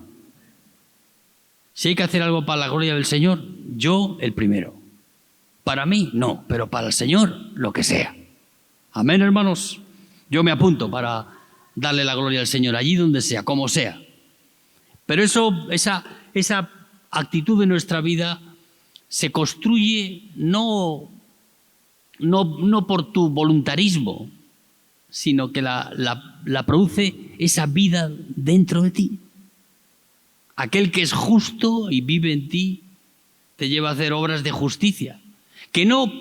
Si hay que hacer algo para la gloria del Señor, yo el primero. Para mí, no, pero para el Señor, lo que sea. Amén, hermanos. Yo me apunto para darle la gloria al Señor allí donde sea, como sea. Pero esa actitud de nuestra vida se construye no por tu voluntarismo, sino que la produce esa vida dentro de ti. Aquel que es justo y vive en ti te lleva a hacer obras de justicia, que no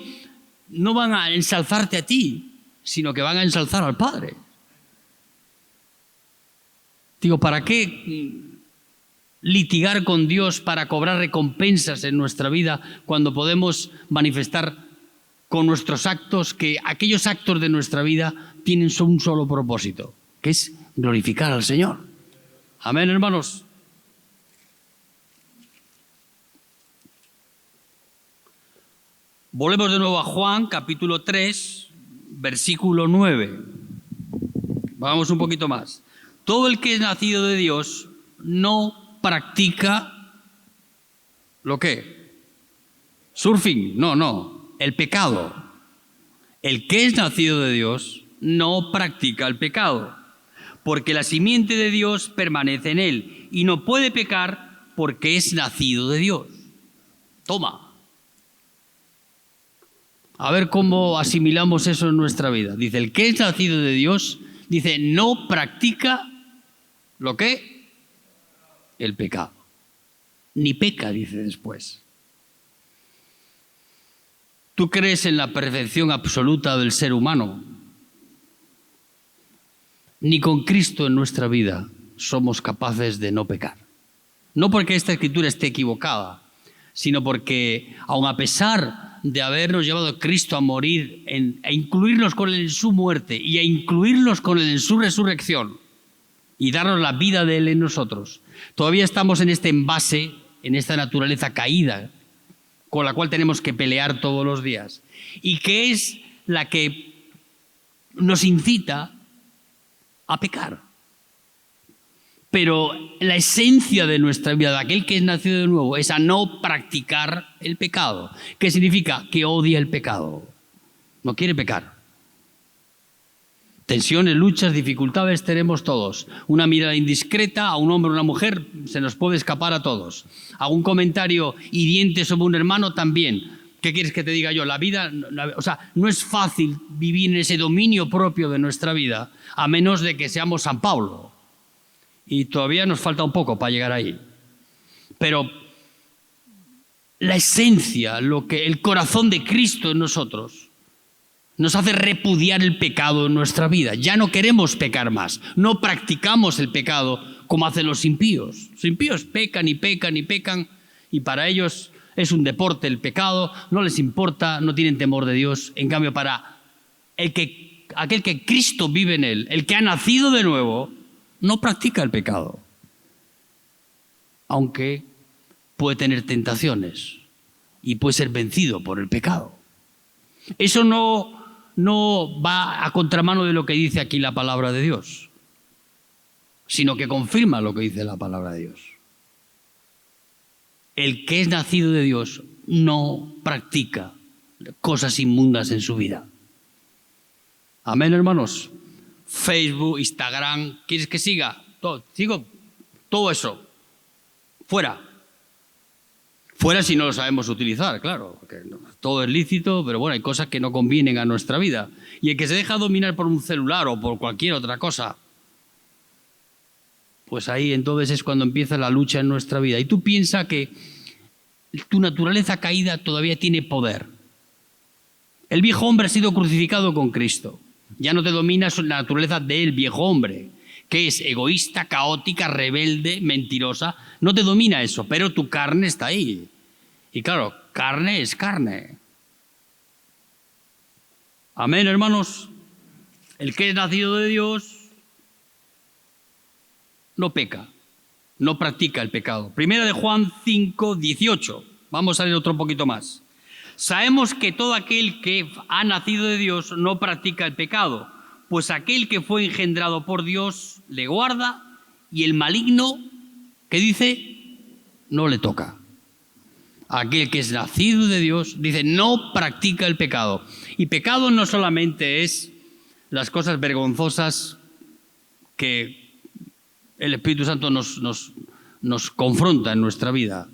van a ensalzarte a ti, sino que van a ensalzar al Padre. Digo, ¿para qué litigar con Dios para cobrar recompensas en nuestra vida cuando podemos manifestar con nuestros actos que aquellos actos de nuestra vida tienen un solo propósito, que es glorificar al Señor. Amén, hermanos. Volvemos de nuevo a Juan, capítulo 3, versículo 9. Vamos un poquito más. Todo el que es nacido de Dios no practica ¿lo qué? Surfing, no, el pecado. El que es nacido de Dios no practica el pecado, porque la simiente de Dios permanece en él y no puede pecar porque es nacido de Dios. Toma. A ver cómo asimilamos eso en nuestra vida. Dice, el que es nacido de Dios, dice, no practica ¿lo qué? El pecado. Ni peca, dice después. ¿Tú crees en la perfección absoluta del ser humano? Ni con Cristo en nuestra vida somos capaces de no pecar. No porque esta escritura esté equivocada, sino porque, aun a pesar de habernos llevado a Cristo a morir e incluirnos con Él en su muerte y a incluirnos con Él en su resurrección y darnos la vida de Él en nosotros, todavía estamos en este envase, en esta naturaleza caída con la cual tenemos que pelear todos los días y que es la que nos incita a pecar. Pero la esencia de nuestra vida, de aquel que es nacido de nuevo, es a no practicar el pecado. ¿Qué significa? Que odia el pecado. No quiere pecar. Tensiones, luchas, dificultades tenemos todos. Una mirada indiscreta a un hombre o una mujer se nos puede escapar a todos. Algún comentario hiriente sobre un hermano también. ¿Qué quieres que te diga yo? La vida, no es fácil vivir en ese dominio propio de nuestra vida, a menos de que seamos San Pablo. Y todavía nos falta un poco para llegar ahí. Pero la esencia, el corazón de Cristo en nosotros, nos hace repudiar el pecado en nuestra vida. Ya no queremos pecar más. No practicamos el pecado como hacen los impíos. Los impíos pecan y pecan y pecan y para ellos es un deporte el pecado, no les importa, no tienen temor de Dios. En cambio, para aquel que Cristo vive en él, el que ha nacido de nuevo, no practica el pecado, aunque puede tener tentaciones y puede ser vencido por el pecado. Eso no va a contramano de lo que dice aquí la palabra de Dios, sino que confirma lo que dice la palabra de Dios. El que es nacido de Dios no practica cosas inmundas en su vida. Amén, hermanos. Facebook, Instagram, ¿quieres que siga? Sigo todo eso. Fuera. Fuera si no lo sabemos utilizar, claro. Porque todo es lícito, pero bueno, hay cosas que no convienen a nuestra vida. Y el que se deja dominar por un celular o por cualquier otra cosa, pues ahí entonces es cuando empieza la lucha en nuestra vida. Y tú piensas que tu naturaleza caída todavía tiene poder. El viejo hombre ha sido crucificado con Cristo. Ya no te domina la naturaleza del viejo hombre, que es egoísta, caótica, rebelde, mentirosa. No te domina eso, pero tu carne está ahí. Y claro, carne es carne. Amén, hermanos. El que es nacido de Dios no peca, no practica el pecado. Primera de Juan 5, 18. Vamos a leer otro poquito más. Sabemos que todo aquel que ha nacido de Dios no practica el pecado, pues aquel que fue engendrado por Dios le guarda y el maligno, ¿qué dice? No le toca. Aquel que es nacido de Dios, dice, no practica el pecado. Y pecado no solamente es las cosas vergonzosas que el Espíritu Santo nos confronta en nuestra vida.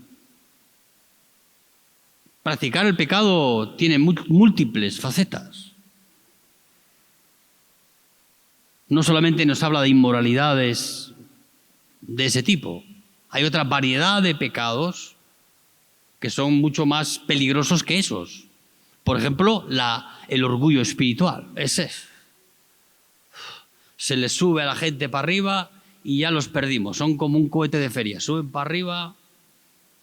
Practicar el pecado tiene múltiples facetas. No solamente nos habla de inmoralidades de ese tipo. Hay otra variedad de pecados que son mucho más peligrosos que esos. Por ejemplo, el orgullo espiritual. Ese se les sube a la gente para arriba y ya los perdimos. Son como un cohete de feria. Suben para arriba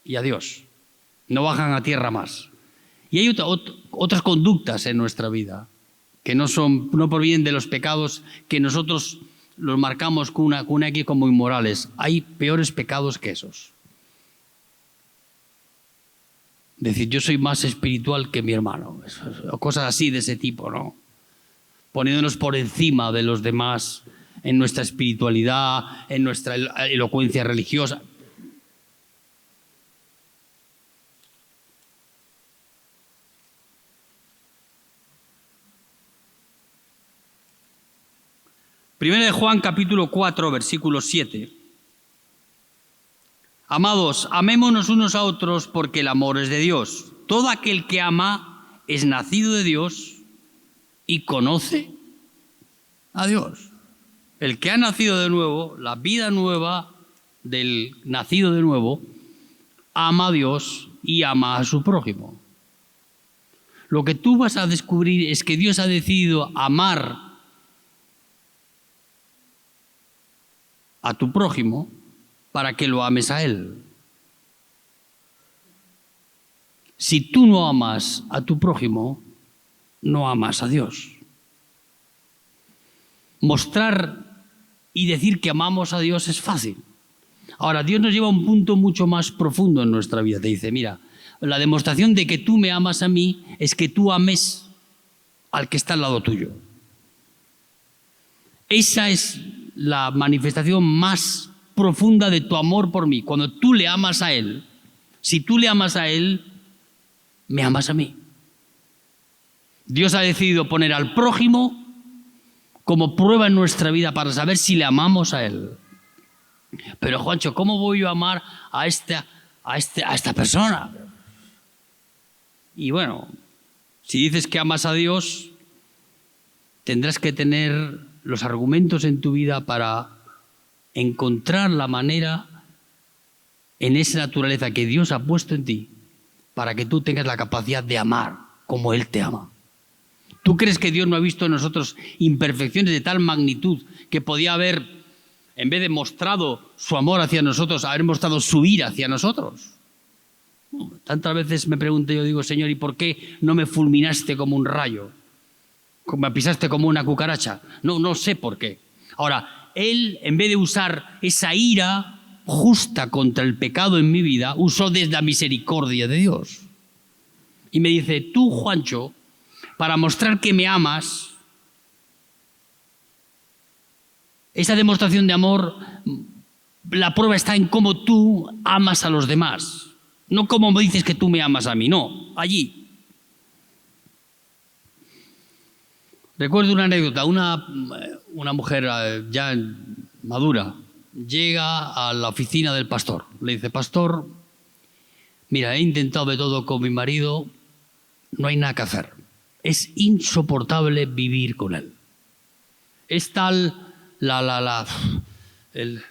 y adiós. No bajan a tierra más. Y hay otras conductas en nuestra vida que no provienen de los pecados que nosotros los marcamos con una X como inmorales. Hay peores pecados que esos. Decir, yo soy más espiritual que mi hermano. O cosas así de ese tipo, ¿no? Poniéndonos por encima de los demás en nuestra espiritualidad, en nuestra elocuencia religiosa. Primera de Juan, capítulo 4, versículo 7. Amados, amémonos unos a otros porque el amor es de Dios. Todo aquel que ama es nacido de Dios y conoce a Dios. El que ha nacido de nuevo, la vida nueva del nacido de nuevo, ama a Dios y ama a su prójimo. Lo que tú vas a descubrir es que Dios ha decidido amar a tu prójimo para que lo ames a él. Si tú no amas a tu prójimo, no amas a Dios. Mostrar y decir que amamos a Dios es fácil. Ahora, Dios nos lleva a un punto mucho más profundo en nuestra vida. Te dice, mira, la demostración de que tú me amas a mí es que tú ames al que está al lado tuyo. Esa es la manifestación más profunda de tu amor por mí. Cuando tú le amas a Él, si tú le amas a Él, me amas a mí. Dios ha decidido poner al prójimo como prueba en nuestra vida para saber si le amamos a Él. Pero Juancho, ¿cómo voy yo a amar a esta persona? Y bueno, si dices que amas a Dios, tendrás que tener los argumentos en tu vida para encontrar la manera en esa naturaleza que Dios ha puesto en ti para que tú tengas la capacidad de amar como Él te ama. ¿Tú crees que Dios no ha visto en nosotros imperfecciones de tal magnitud que podía haber, en vez de mostrado su amor hacia nosotros, haber mostrado su ira hacia nosotros? Tantas veces me pregunto, yo digo, Señor, ¿y por qué no me fulminaste como un rayo? Me pisaste como una cucaracha. No sé por qué. Ahora, Él, en vez de usar esa ira justa contra el pecado en mi vida, usó desde la misericordia de Dios. Y me dice, tú, Juancho, para mostrar que me amas, esa demostración de amor, la prueba está en cómo tú amas a los demás. No como me dices que tú me amas a mí, no, allí. Recuerdo una anécdota, una mujer ya madura llega a la oficina del pastor. Le dice, pastor, mira, he intentado de todo con mi marido, no hay nada que hacer. Es insoportable vivir con él. Es tal el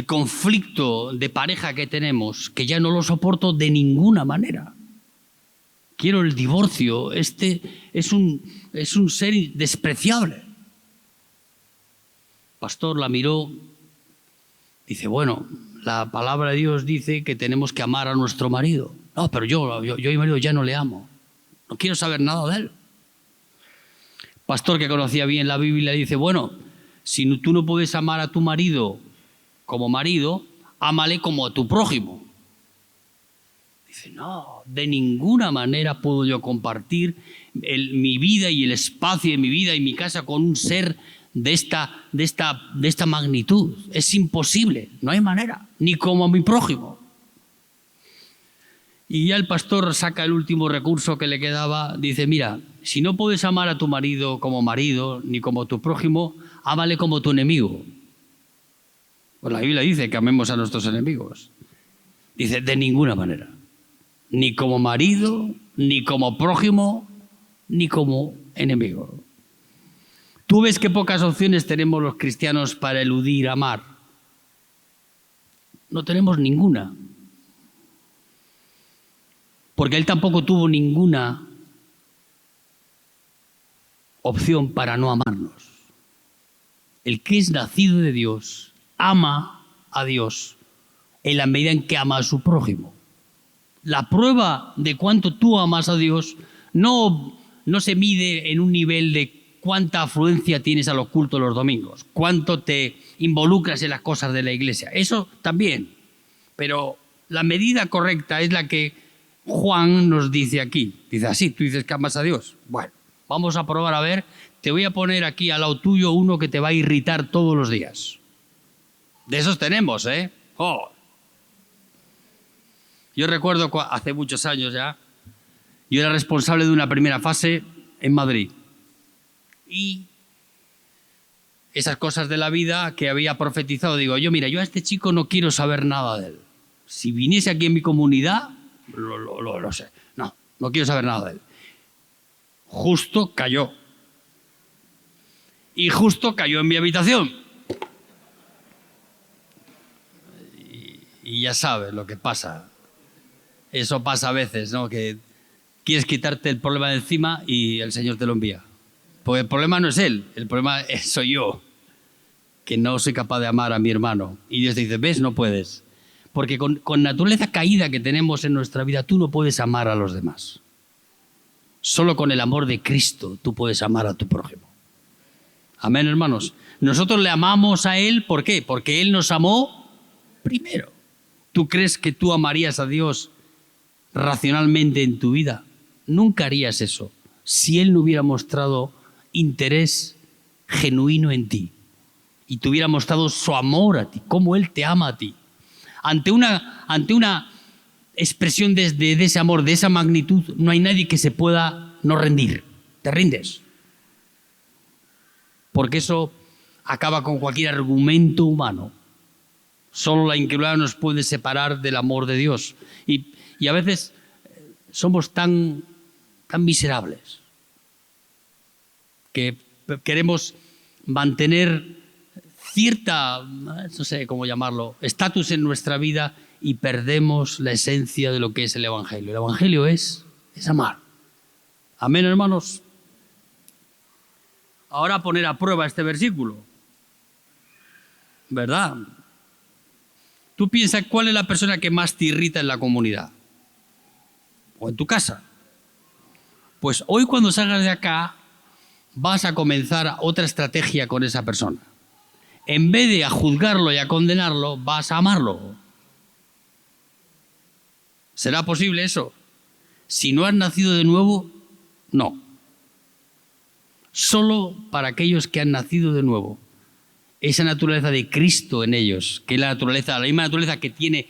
conflicto de pareja que tenemos que ya no lo soporto de ninguna manera. Quiero el divorcio. Este es un ser despreciable. Pastor la miró, dice, bueno, la palabra de Dios dice que tenemos que amar a nuestro marido. No, pero yo a mi marido ya no le amo. No quiero saber nada de él. Pastor que conocía bien la Biblia dice, bueno, si tú no puedes amar a tu marido como marido, ámale como a tu prójimo. Dice, no, de ninguna manera puedo yo compartir mi vida y el espacio de mi vida y mi casa con un ser de esta magnitud. Es imposible, no hay manera, ni como a mi prójimo. Y ya el pastor saca el último recurso que le quedaba, dice, mira, si no puedes amar a tu marido, ni como tu prójimo, ámale como tu enemigo. Pues la Biblia dice que amemos a nuestros enemigos. Dice, de ninguna manera. Ni como marido, ni como prójimo, ni como enemigo. ¿Tú ves qué pocas opciones tenemos los cristianos para eludir amar? No tenemos ninguna. Porque él tampoco tuvo ninguna opción para no amarnos. El que es nacido de Dios ama a Dios en la medida en que ama a su prójimo. La prueba de cuánto tú amas a Dios no no se mide en un nivel de cuánta afluencia tienes a los cultos los domingos, cuánto te involucras en las cosas de la iglesia. Eso también, pero la medida correcta es la que Juan nos dice aquí. Dice así, tú dices que amas a Dios. Bueno, vamos a probar a ver. Te voy a poner aquí al lado tuyo uno que te va a irritar todos los días. De esos tenemos, ¿eh? Oh. Yo recuerdo hace muchos años ya, yo era responsable de una primera fase en Madrid. Y esas cosas de la vida que había profetizado, digo, mira, yo a este chico no quiero saber nada de él. Si viniese aquí en mi comunidad, lo sé. No quiero saber nada de él. Justo cayó. Y justo cayó en mi habitación. Y ya sabes lo que pasa. Eso pasa a veces, ¿no? Que quieres quitarte el problema de encima y el Señor te lo envía. Pues el problema no es él, el problema soy yo, que no soy capaz de amar a mi hermano. Y Dios te dice, ¿ves? No puedes. Porque con naturaleza caída que tenemos en nuestra vida, tú no puedes amar a los demás. Solo con el amor de Cristo tú puedes amar a tu prójimo. Amén, hermanos. Nosotros le amamos a Él, ¿por qué? Porque Él nos amó primero. ¿Tú crees que tú amarías a Dios racionalmente en tu vida? Nunca harías eso si Él no hubiera mostrado interés genuino en ti y te hubiera mostrado su amor a ti, cómo Él te ama a ti. Ante una expresión de ese amor, de esa magnitud, no hay nadie que se pueda no rendir. Te rindes. Porque eso acaba con cualquier argumento humano. Solo la incredulidad nos puede separar del amor de Dios. Y a veces somos tan miserables que queremos mantener cierta, no sé cómo llamarlo, estatus en nuestra vida y perdemos la esencia de lo que es el Evangelio. El Evangelio es amar. Amén, hermanos. Ahora poner a prueba este versículo. ¿Verdad? Tú piensas cuál es la persona que más te irrita en la comunidad o en tu casa. Pues hoy cuando salgas de acá vas a comenzar otra estrategia con esa persona. En vez de a juzgarlo y a condenarlo, vas a amarlo. ¿Será posible eso? Si no has nacido de nuevo, no. Solo para aquellos que han nacido de nuevo. Esa naturaleza de Cristo en ellos, que es la misma naturaleza que tiene,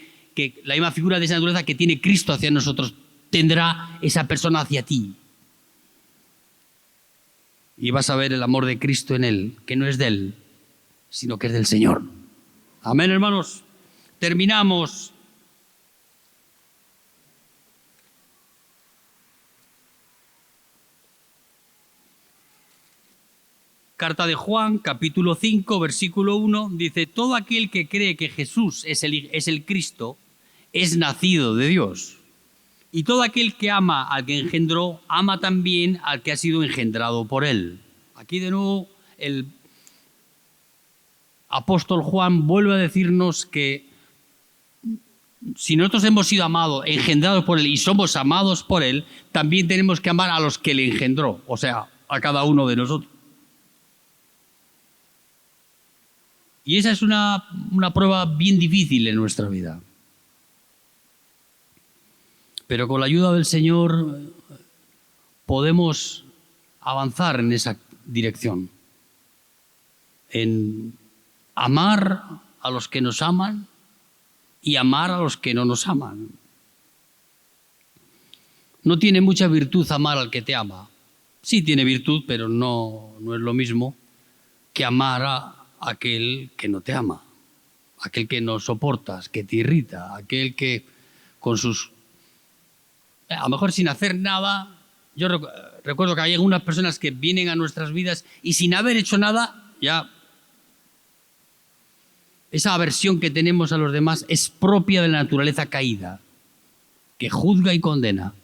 la misma figura de esa naturaleza que tiene Cristo hacia nosotros, tendrá esa persona hacia ti. Y vas a ver el amor de Cristo en él, que no es de él, sino que es del Señor. Amén, hermanos. Terminamos. Carta de Juan, capítulo 5, versículo 1, dice, todo aquel que cree que Jesús es el Cristo, es nacido de Dios. Y todo aquel que ama al que engendró, ama también al que ha sido engendrado por él. Aquí de nuevo el apóstol Juan vuelve a decirnos que si nosotros hemos sido amados, engendrados por él y somos amados por él, también tenemos que amar a los que le engendró, o sea, a cada uno de nosotros. Y esa es una prueba bien difícil en nuestra vida. Pero con la ayuda del Señor podemos avanzar en esa dirección. En amar a los que nos aman y amar a los que no nos aman. No tiene mucha virtud amar al que te ama. Sí tiene virtud, pero no es lo mismo que amar a aquel que no te ama, aquel que no soportas, que te irrita, aquel que con sus... A lo mejor sin hacer nada. Yo recuerdo que hay algunas personas que vienen a nuestras vidas y sin haber hecho nada, ya esa aversión que tenemos a los demás es propia de la naturaleza caída, que juzga y condena.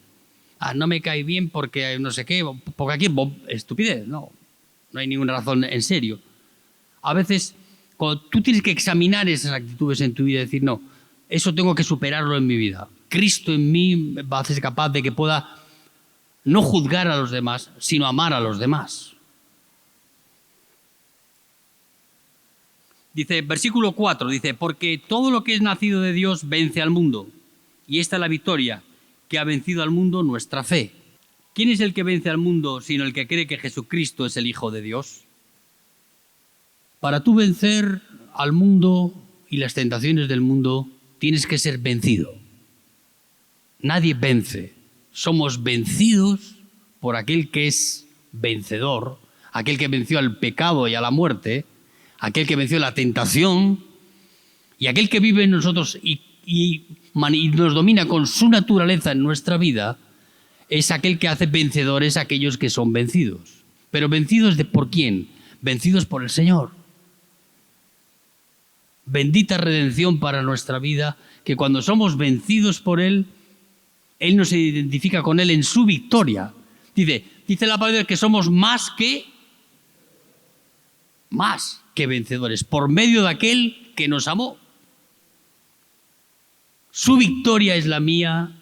No me cae bien porque no sé qué, porque aquí estupidez, no hay ninguna razón en serio. A veces, cuando tú tienes que examinar esas actitudes en tu vida y decir, no, eso tengo que superarlo en mi vida. Cristo en mí va a ser capaz de que pueda no juzgar a los demás, sino amar a los demás. Dice, versículo 4, dice, porque todo lo que es nacido de Dios vence al mundo. Y esta es la victoria que ha vencido al mundo, nuestra fe. ¿Quién es el que vence al mundo sino el que cree que Jesucristo es el Hijo de Dios? Para tú vencer al mundo y las tentaciones del mundo, tienes que ser vencido. Nadie vence. Somos vencidos por aquel que es vencedor, aquel que venció al pecado y a la muerte, aquel que venció la tentación y aquel que vive en nosotros y nos domina con su naturaleza en nuestra vida, es aquel que hace vencedores a aquellos que son vencidos. Pero vencidos ¿por quién? Vencidos por el Señor. Bendita redención para nuestra vida, que cuando somos vencidos por Él, Él nos identifica con Él en su victoria. Dice la palabra que somos más que vencedores, por medio de aquel que nos amó. Su victoria es la mía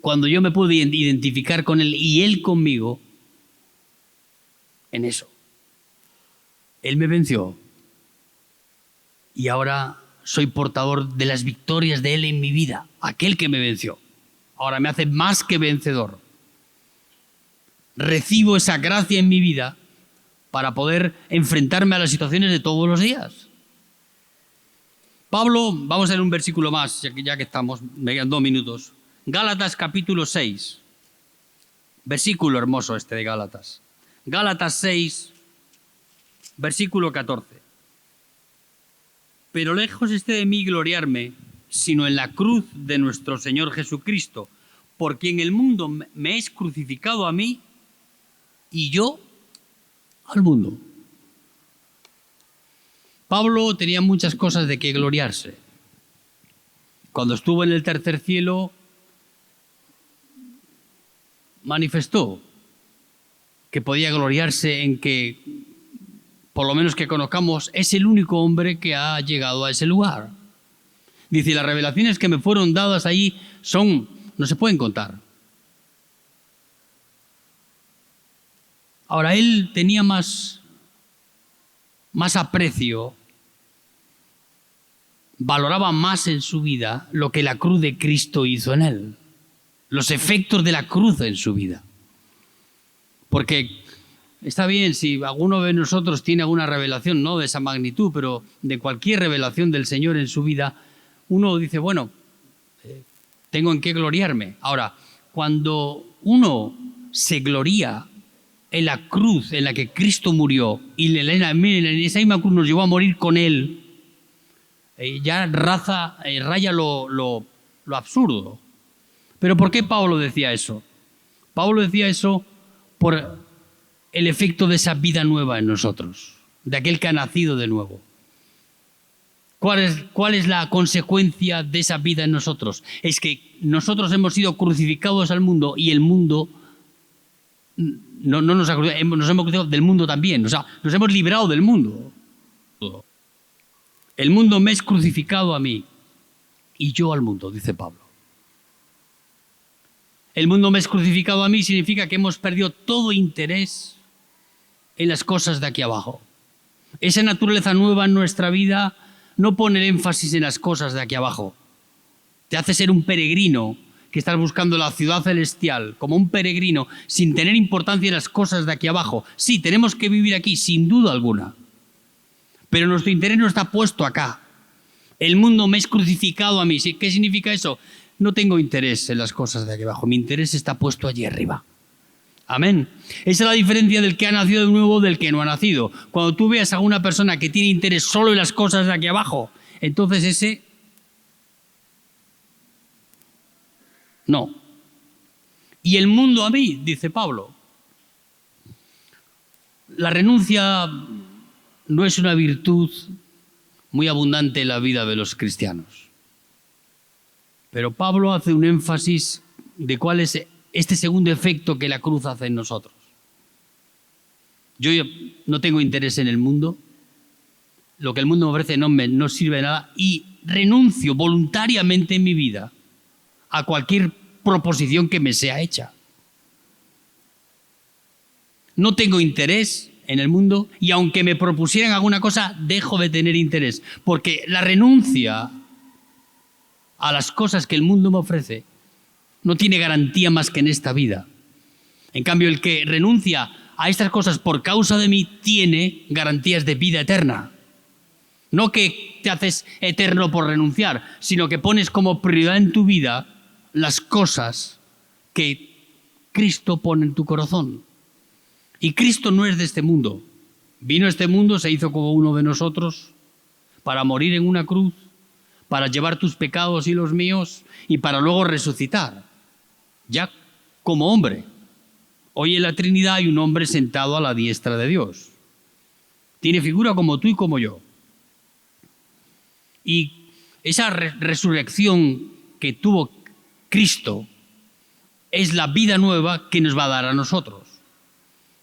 cuando yo me puedo identificar con Él y Él conmigo en eso. Él me venció y ahora soy portador de las victorias de Él en mi vida, aquel que me venció. Ahora me hace más que vencedor. Recibo esa gracia en mi vida para poder enfrentarme a las situaciones de todos los días. Pablo, vamos a leer un versículo más, ya que estamos, me quedan 2 minutos. Gálatas capítulo 6, versículo hermoso este de Gálatas. Gálatas 6, versículo 14. Pero lejos esté de mí gloriarme, sino en la cruz de nuestro Señor Jesucristo, por quien el mundo me es crucificado a mí y yo al mundo. Pablo tenía muchas cosas de que gloriarse. Cuando estuvo en el tercer cielo, manifestó que podía gloriarse en que, por lo menos que conozcamos, es el único hombre que ha llegado a ese lugar. Dice, las revelaciones que me fueron dadas allí no se pueden contar. Ahora, él tenía más aprecio, valoraba más en su vida lo que la cruz de Cristo hizo en él, los efectos de la cruz en su vida. Porque está bien si alguno de nosotros tiene alguna revelación, no de esa magnitud, pero de cualquier revelación del Señor en su vida, uno dice, bueno, tengo en qué gloriarme. Ahora, cuando uno se gloría en la cruz en la que Cristo murió y en esa misma cruz nos llevó a morir con Él, ya raya lo absurdo. ¿Pero por qué Pablo decía eso? Pablo decía eso por el efecto de esa vida nueva en nosotros, de aquel que ha nacido de nuevo. ¿Cuál es la consecuencia de esa vida en nosotros? Es que nosotros hemos sido crucificados al mundo y el mundo no nos hemos crucificado del mundo también. O sea, nos hemos librado del mundo. El mundo me es crucificado a mí y yo al mundo, dice Pablo. El mundo me es crucificado a mí significa que hemos perdido todo interés en las cosas de aquí abajo. Esa naturaleza nueva en nuestra vida no pone el énfasis en las cosas de aquí abajo. Te hace ser un peregrino que estás buscando la ciudad celestial, como un peregrino, sin tener importancia en las cosas de aquí abajo. Sí, tenemos que vivir aquí, sin duda alguna. Pero nuestro interés no está puesto acá. El mundo me es crucificado a mí. ¿Qué significa eso? No tengo interés en las cosas de aquí abajo. Mi interés está puesto allí arriba. Amén. Esa es la diferencia del que ha nacido de nuevo del que no ha nacido. Cuando tú veas a una persona que tiene interés solo en las cosas de aquí abajo, entonces ese no. Y el mundo a mí, dice Pablo. La renuncia no es una virtud muy abundante en la vida de los cristianos. Pero Pablo hace un énfasis de cuál es este segundo efecto que la cruz hace en nosotros. Yo no tengo interés en el mundo, lo que el mundo me ofrece no sirve de nada y renuncio voluntariamente en mi vida a cualquier proposición que me sea hecha. No tengo interés en el mundo y aunque me propusieran alguna cosa, dejo de tener interés. Porque la renuncia a las cosas que el mundo me ofrece no tiene garantía más que en esta vida. En cambio, el que renuncia a estas cosas por causa de mí tiene garantías de vida eterna. No que te haces eterno por renunciar, sino que pones como prioridad en tu vida las cosas que Cristo pone en tu corazón. Y Cristo no es de este mundo. Vino a este mundo, se hizo como uno de nosotros, para morir en una cruz, para llevar tus pecados y los míos, y para luego resucitar, ya como hombre. Hoy en la Trinidad hay un hombre sentado a la diestra de Dios. Tiene figura como tú y como yo. Y esa resurrección que tuvo Cristo es la vida nueva que nos va a dar a nosotros.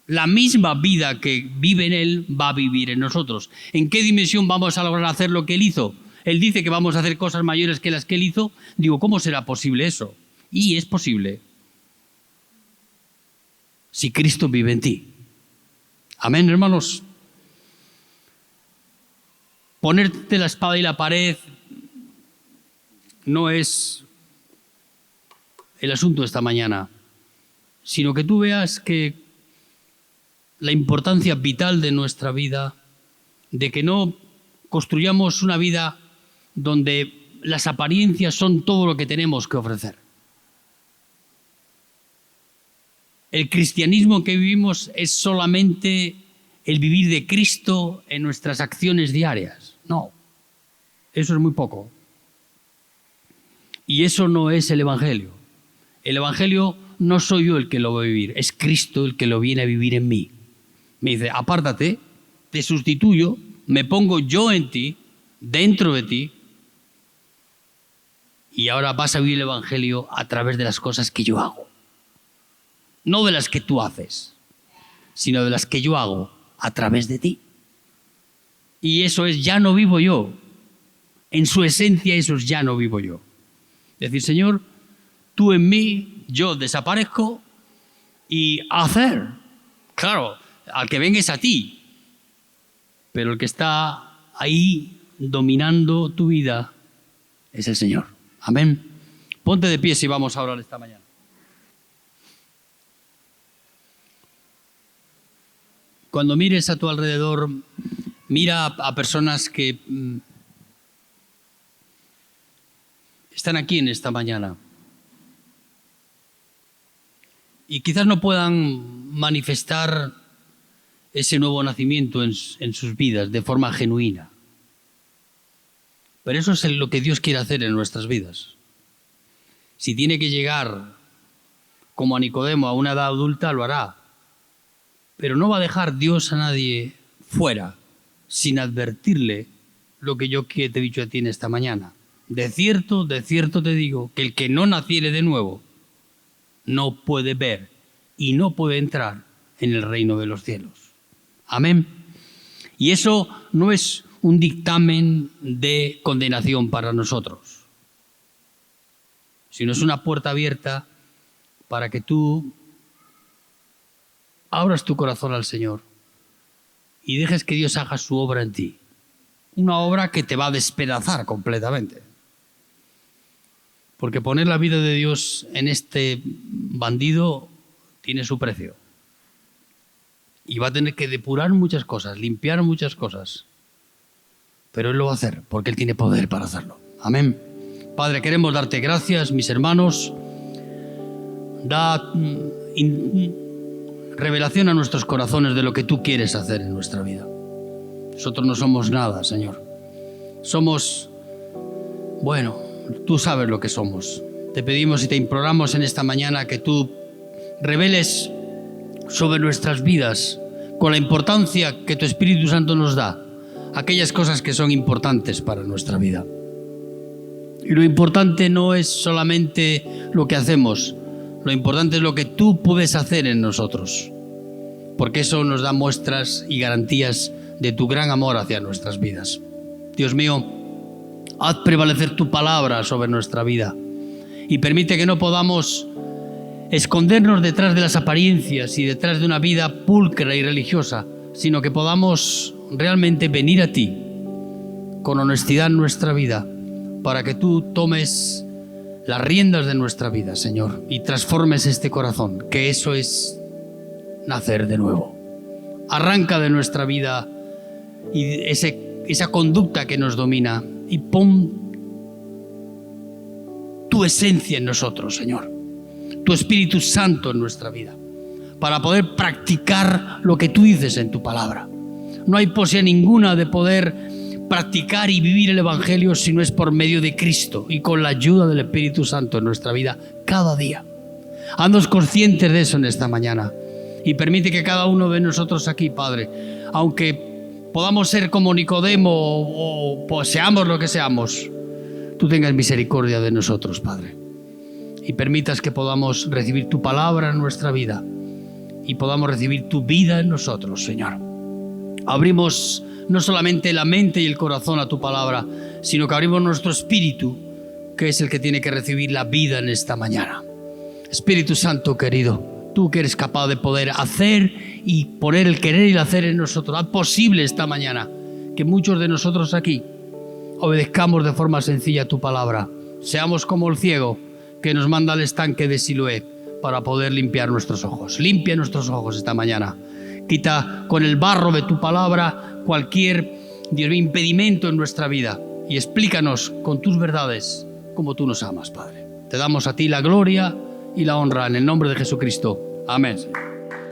La misma vida que vive en Él va a vivir en nosotros. ¿En qué dimensión vamos a lograr hacer lo que Él hizo? Él dice que vamos a hacer cosas mayores que las que Él hizo. Digo, ¿cómo será posible eso? Y es posible si Cristo vive en ti. Amén, hermanos. Ponerte la espada y la pared no es el asunto esta mañana, sino que tú veas que la importancia vital de nuestra vida, de que no construyamos una vida donde las apariencias son todo lo que tenemos que ofrecer. El cristianismo que vivimos es solamente el vivir de Cristo en nuestras acciones diarias. No, eso es muy poco. Y eso no es el Evangelio. El Evangelio no soy yo el que lo va a vivir, es Cristo el que lo viene a vivir en mí. Me dice, apártate, te sustituyo, me pongo yo en ti, dentro de ti, y ahora vas a vivir el Evangelio a través de las cosas que yo hago. No de las que tú haces, sino de las que yo hago a través de ti. Y eso es, ya no vivo yo. En su esencia eso es, ya no vivo yo. Es decir, Señor, tú en mí, yo desaparezco y hacer. Claro, al que venga es a ti. Pero el que está ahí dominando tu vida es el Señor. Amén. Ponte de pie si vamos a orar esta mañana. Cuando mires a tu alrededor, mira a personas que están aquí en esta mañana y quizás no puedan manifestar ese nuevo nacimiento en sus vidas de forma genuina. Pero eso es lo que Dios quiere hacer en nuestras vidas. Si tiene que llegar como a Nicodemo a una edad adulta, lo hará. Pero no va a dejar Dios a nadie fuera sin advertirle lo que yo te he dicho a ti en esta mañana. De cierto te digo que el que no naciere de nuevo no puede ver y no puede entrar en el reino de los cielos. Amén. Y eso no es un dictamen de condenación para nosotros, sino es una puerta abierta para que tú abras tu corazón al Señor y dejes que Dios haga su obra en ti. Una obra que te va a despedazar completamente. Porque poner la vida de Dios en este bandido tiene su precio. Y va a tener que depurar muchas cosas, limpiar muchas cosas. Pero Él lo va a hacer, porque Él tiene poder para hacerlo. Amén. Padre, queremos darte gracias, mis hermanos. Da revelación a nuestros corazones de lo que tú quieres hacer en nuestra vida. Nosotros no somos nada, Señor. Somos, bueno, tú sabes lo que somos. Te pedimos y te imploramos en esta mañana que tú reveles sobre nuestras vidas, con la importancia que tu Espíritu Santo nos da, aquellas cosas que son importantes para nuestra vida. Y lo importante no es solamente lo que hacemos, lo importante es lo que tú puedes hacer en nosotros, porque eso nos da muestras y garantías de tu gran amor hacia nuestras vidas. Dios mío, haz prevalecer tu palabra sobre nuestra vida y permite que no podamos escondernos detrás de las apariencias y detrás de una vida pulcra y religiosa, sino que podamos realmente venir a ti con honestidad en nuestra vida, para que tú tomes las riendas de nuestra vida, Señor, y transformes este corazón, que eso es nacer de nuevo. Arranca de nuestra vida y esa conducta que nos domina y pon tu esencia en nosotros, Señor, tu Espíritu Santo en nuestra vida, para poder practicar lo que tú dices en tu palabra. No hay posibilidad ninguna de poder practicar y vivir el Evangelio si no es por medio de Cristo y con la ayuda del Espíritu Santo en nuestra vida cada día. Haznos conscientes de eso en esta mañana y permite que cada uno de nosotros aquí, Padre, aunque podamos ser como Nicodemo o seamos lo que seamos, tú tengas misericordia de nosotros, Padre, y permitas que podamos recibir tu palabra en nuestra vida y podamos recibir tu vida en nosotros, Señor. Abrimos no solamente la mente y el corazón a tu palabra, sino que abrimos nuestro espíritu, que es el que tiene que recibir la vida en esta mañana. Espíritu Santo querido, tú que eres capaz de poder hacer y poner el querer y el hacer en nosotros, haz posible esta mañana que muchos de nosotros aquí obedezcamos de forma sencilla tu palabra. Seamos como el ciego que nos manda al estanque de Siloé para poder limpiar nuestros ojos. Limpia nuestros ojos esta mañana. Quita con el barro de tu palabra cualquier, Dios mío, impedimento en nuestra vida y explícanos con tus verdades como tú nos amas, Padre. Te damos a ti la gloria y la honra en el nombre de Jesucristo. Amén.